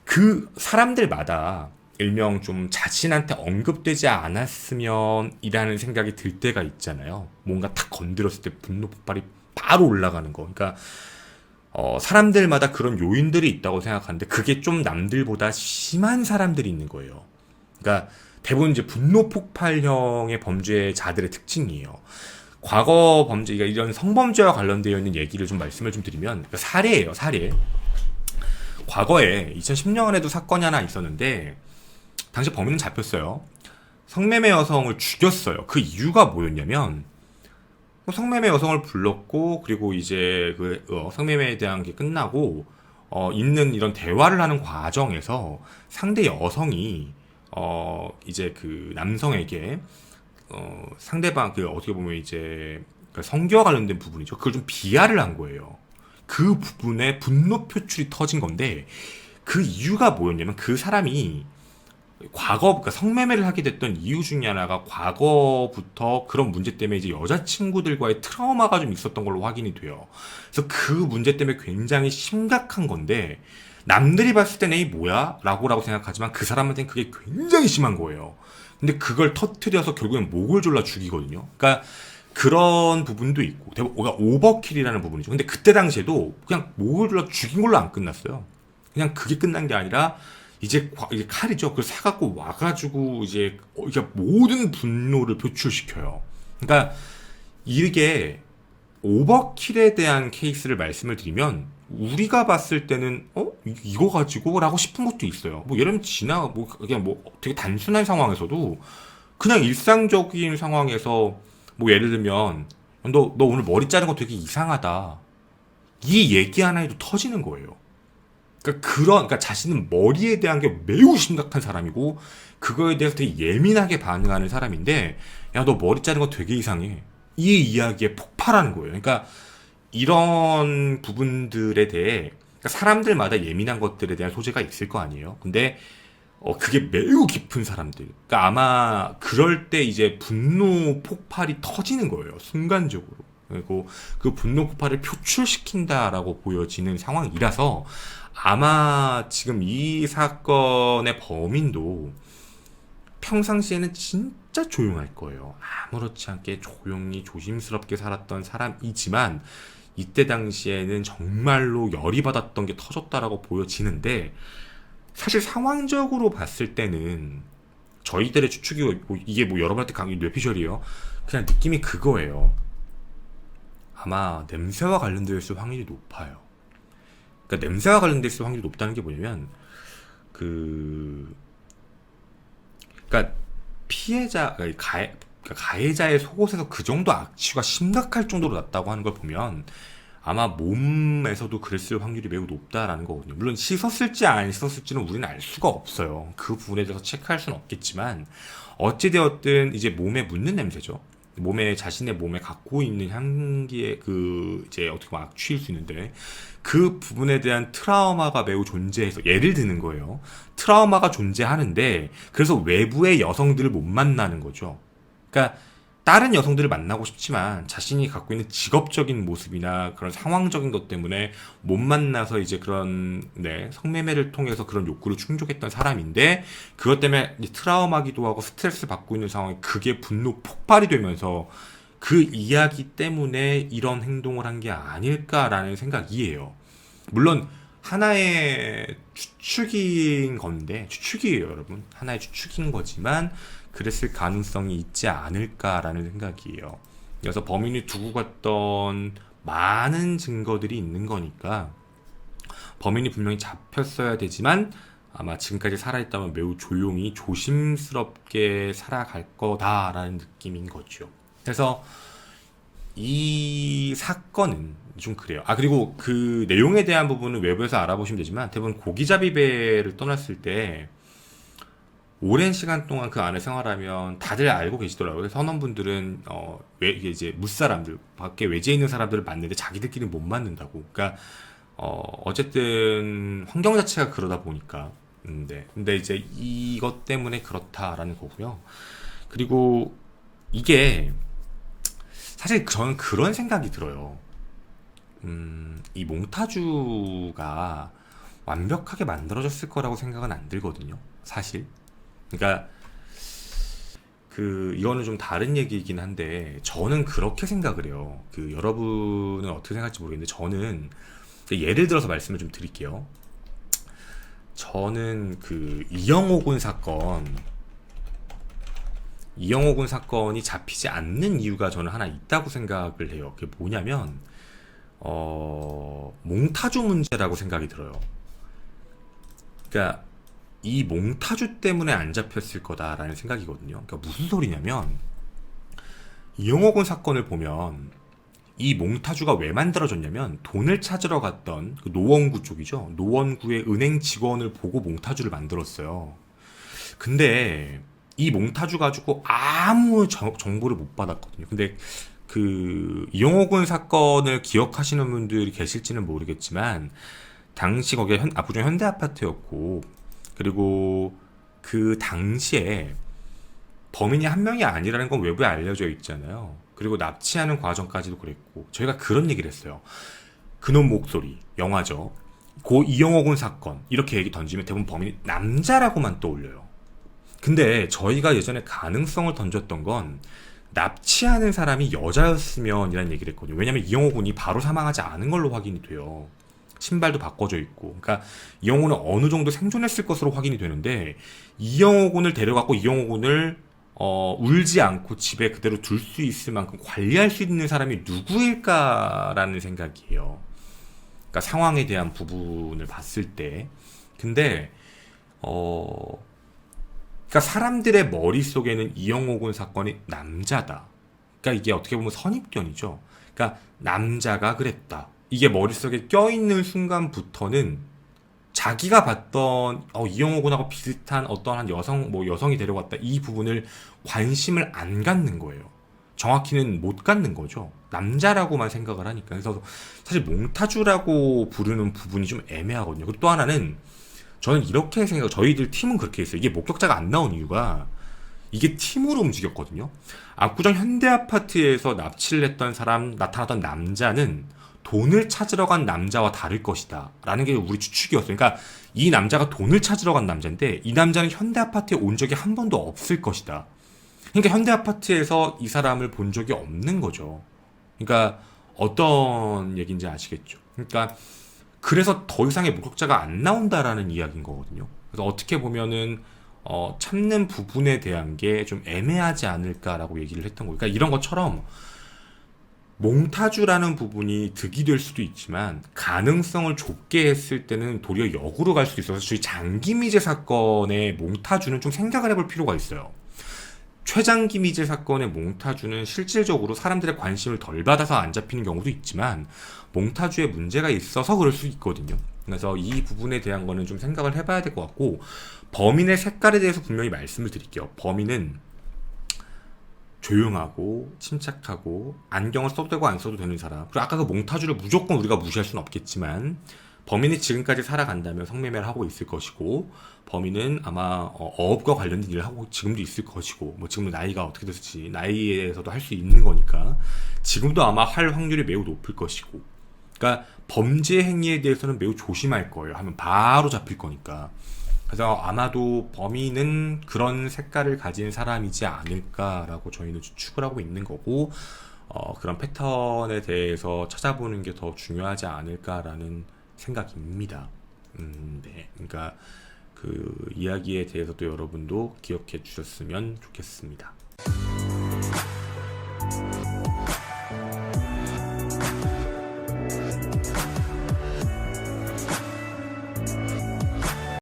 그 사람들마다 일명 좀 자신한테 언급되지 않았으면 이라는 생각이 들 때가 있잖아요. 뭔가 탁 건드렸을 때 분노 폭발이 바로 올라가는 거. 그러니까 사람들마다 그런 요인들이 있다고 생각하는데 그게 좀 남들보다 심한 사람들이 있는 거예요. 그러니까 대부분 이제 분노 폭발형의 범죄자들의 특징이에요. 과거 범죄, 그러니까 이런 성범죄와 관련되어 있는 얘기를 좀 말씀을 좀 드리면, 그러니까 사례예요, 사례. 과거에 2010년에도 사건이 하나 있었는데, 당시 범인은 잡혔어요. 성매매 여성을 죽였어요. 그 이유가 뭐였냐면, 성매매 여성을 불렀고, 그리고 이제 성매매에 대한 게 끝나고, 있는 이런 대화를 하는 과정에서 상대 여성이, 이제 그 남성에게, 상대방, 어떻게 보면 이제, 성교와 관련된 부분이죠. 그걸 좀 비하를 한 거예요. 그 부분에 분노 표출이 터진 건데, 그 이유가 뭐였냐면, 그 사람이, 그러니까 성매매를 하게 됐던 이유 중에 하나가 과거부터 그런 문제 때문에 이제 여자친구들과의 트라우마가 좀 있었던 걸로 확인이 돼요. 그래서 그 문제 때문에 굉장히 심각한 건데, 남들이 봤을 때는 이 뭐야? 라고 생각하지만 그 사람한테는 그게 굉장히 심한 거예요. 근데 그걸 터트려서 결국엔 목을 졸라 죽이거든요. 그러니까 그런 부분도 있고, 그러니까 오버킬이라는 부분이죠. 근데 그때 당시에도 그냥 목을 졸라 죽인 걸로 안 끝났어요. 그냥 그게 끝난 게 아니라, 이제 칼이죠. 그걸 사갖고 와가지고 이제 모든 분노를 표출시켜요. 그러니까 이게 오버킬에 대한 케이스를 말씀을 드리면, 우리가 봤을 때는 이거 가지고라고 싶은 것도 있어요. 뭐 예를 들면 그냥 되게 단순한 상황에서도 그냥 일상적인 상황에서 뭐 예를 들면 너 오늘 머리 자른 거 되게 이상하다, 이 얘기 하나에도 터지는 거예요. 그러니까 자신은 머리에 대한 게 매우 심각한 사람이고, 그거에 대해서 되게 예민하게 반응하는 사람인데, 야, 너 머리 자른 거 되게 이상해, 이 이야기에 폭발하는 거예요. 그러니까 이런 부분들에 대해, 그러니까 사람들마다 예민한 것들에 대한 소재가 있을 거 아니에요. 근데 그게 매우 깊은 사람들, 그러니까 아마 그럴 때 이제 분노 폭발이 터지는 거예요, 순간적으로. 그리고 그 분노 폭발을 표출시킨다라고 보여지는 상황이라서, 아마 지금 이 사건의 범인도 평상시에는 진짜 조용할 거예요. 아무렇지 않게 조용히 조심스럽게 살았던 사람이지만, 이때 당시에는 정말로 열이 받았던 게 터졌다라고 보여지는데, 사실 상황적으로 봤을 때는 저희들의 추측이, 이게 뭐 여러분한테 강의 뇌피셜이에요. 그냥 느낌이 그거예요. 아마 냄새와 관련되어 있을 확률이 높아요. 그러니까 냄새와 관련되어 있을 확률이 높다는 게 뭐냐면, 그러니까 가해자의 속옷에서 그 정도 악취가 심각할 정도로 났다고 하는 걸 보면, 아마 몸에서도 그랬을 확률이 매우 높다라는 거거든요. 물론 씻었을지 안 씻었을지는 우리는 알 수가 없어요. 그 부분에 대해서 체크할 수는 없겠지만, 어찌되었든 이제 몸에 묻는 냄새죠. 자신의 몸에 갖고 있는 향기에 이제 어떻게 막 취일 수 있는데, 그 부분에 대한 트라우마가 매우 존재해서, 예를 드는 거예요. 트라우마가 존재하는데, 그래서 외부의 여성들을 못 만나는 거죠. 그러니까 다른 여성들을 만나고 싶지만 자신이 갖고 있는 직업적인 모습이나 그런 상황적인 것 때문에 못 만나서 이제 그런 성매매를 통해서 그런 욕구를 충족했던 사람인데, 그것 때문에 트라우마기도 하고 스트레스 받고 있는 상황에 그게 분노 폭발이 되면서 그 이야기 때문에 이런 행동을 한 게 아닐까라는 생각이에요. 물론 하나의 추측인 건데, 추측이에요, 여러분. 하나의 추측인 거지만 그랬을 가능성이 있지 않을까라는 생각이에요. 그래서 범인이 두고 갔던 많은 증거들이 있는 거니까 범인이 분명히 잡혔어야 되지만, 아마 지금까지 살아있다면 매우 조용히 조심스럽게 살아갈 거다라는 느낌인 거죠. 그래서 이 사건은 좀 그래요. 그리고 그 내용에 대한 부분은 외부에서 알아보시면 되지만, 대부분 고기잡이 배를 떠났을 때 오랜 시간 동안 그 안에 생활하면 다들 알고 계시더라고요. 선원분들은 이게 이제 무사람들, 밖에 외지에 있는 사람들을 만나는데 자기들끼리 못 만난다고. 그러니까 어쨌든 환경 자체가 그러다 보니까. 근데 이제 이것 때문에 그렇다라는 거고요. 그리고 이게 사실 저는 그런 생각이 들어요. 이 몽타주가 완벽하게 만들어졌을 거라고 생각은 안 들거든요, 사실. 그러니까 이거는 좀 다른 얘기이긴 한데, 저는 그렇게 생각을 해요. 여러분은 어떻게 생각할지 모르겠는데, 저는 예를 들어서 말씀을 좀 드릴게요. 저는 이영호 군 사건, 이영호 군 사건이 잡히지 않는 이유가 저는 하나 있다고 생각을 해요. 그게 뭐냐면 몽타주 문제라고 생각이 들어요. 그러니까 이 몽타주 때문에 안 잡혔을 거다라는 생각이거든요. 그러니까 무슨 소리냐면 이영호 군 사건을 보면 이 몽타주가 왜 만들어졌냐면 돈을 찾으러 갔던 그 노원구 쪽이죠. 노원구의 은행 직원을 보고 몽타주를 만들었어요. 근데 이 몽타주 가지고 아무 정보를 못 받았거든요. 근데 그 이영호 군 사건을 기억하시는 분들이 계실지는 모르겠지만 당시 거기가 압구정 현대아파트였고, 그리고 그 당시에 범인이 한 명이 아니라는 건 외부에 알려져 있잖아요. 그리고 납치하는 과정까지도 그랬고, 저희가 그런 얘기를 했어요. 그놈 목소리, 영화죠. 고 이영호 군 사건 이렇게 얘기 던지면 대부분 범인이 남자라고만 떠올려요. 근데 저희가 예전에 가능성을 던졌던 건 납치하는 사람이 여자였으면 이라는 얘기를 했거든요. 왜냐면 이영호 군이 바로 사망하지 않은 걸로 확인이 돼요. 신발도 바꿔져 있고. 그러니까 이영호는 어느 정도 생존했을 것으로 확인이 되는데, 이영호 군을 데려가고 이영호 군을 울지 않고 집에 그대로 둘 수 있을 만큼 관리할 수 있는 사람이 누구일까라는 생각이에요. 그러니까 상황에 대한 부분을 봤을 때. 근데 그러니까 사람들의 머릿속에는 이영호 군 사건이 남자다. 그러니까 이게 어떻게 보면 선입견이죠. 그러니까 남자가 그랬다. 이게 머릿속에 껴있는 순간부터는 자기가 봤던 이영호 군하고 비슷한 어떠한 여성이 데려갔다, 이 부분을 관심을 안 갖는 거예요. 정확히는 못 갖는 거죠. 남자라고만 생각을 하니까. 그래서 사실 몽타주라고 부르는 부분이 좀 애매하거든요. 그리고 또 하나는 저는 이렇게 저희들 팀은 그렇게 했어요. 이게 목격자가 안 나온 이유가 이게 팀으로 움직였거든요. 압구정 현대아파트에서 납치를 했던 나타났던 남자는 돈을 찾으러 간 남자와 다를 것이다 라는 게 우리 추측이었어요. 그러니까 이 남자가 돈을 찾으러 간 남자인데 이 남자는 현대아파트에 온 적이 한 번도 없을 것이다. 그러니까 현대아파트에서 이 사람을 본 적이 없는 거죠. 그러니까 어떤 얘기인지 아시겠죠. 그러니까 그래서 더 이상의 목격자가 안 나온다라는 이야기인 거거든요. 그래서 어떻게 보면은 참는 부분에 대한 게 좀 애매하지 않을까라고 얘기를 했던 거예요. 그러니까 이런 것처럼 몽타주라는 부분이 득이 될 수도 있지만 가능성을 좁게 했을 때는 도리어 역으로 갈 수도 있어서 저희 장기미제 사건의 몽타주는 좀 생각을 해볼 필요가 있어요. 최장기미제 사건의 몽타주는 실질적으로 사람들의 관심을 덜 받아서 안 잡히는 경우도 있지만 몽타주에 문제가 있어서 그럴 수 있거든요. 그래서 이 부분에 대한 거는 좀 생각을 해봐야 될 것 같고, 범인의 색깔에 대해서 분명히 말씀을 드릴게요. 범인은 조용하고 침착하고 안경을 써도 되고 안 써도 되는 사람. 그리고 아까 그 몽타주를 무조건 우리가 무시할 수는 없겠지만 범인이 지금까지 살아간다면 성매매를 하고 있을 것이고, 범인은 아마 어업과 관련된 일을 하고 지금도 있을 것이고, 뭐 지금 나이가 어떻게 됐을지 나이에서도 할 수 있는 거니까 지금도 아마 할 확률이 매우 높을 것이고, 그러니까 범죄 행위에 대해서는 매우 조심할 거예요. 하면 바로 잡힐 거니까. 그래서 아마도 범인은 그런 색깔을 가진 사람이지 않을까라고 저희는 추측을 하고 있는 거고, 그런 패턴에 대해서 찾아보는 게 더 중요하지 않을까라는 생각입니다. 네. 그러니까 그 이야기에 대해서도 여러분도 기억해 주셨으면 좋겠습니다.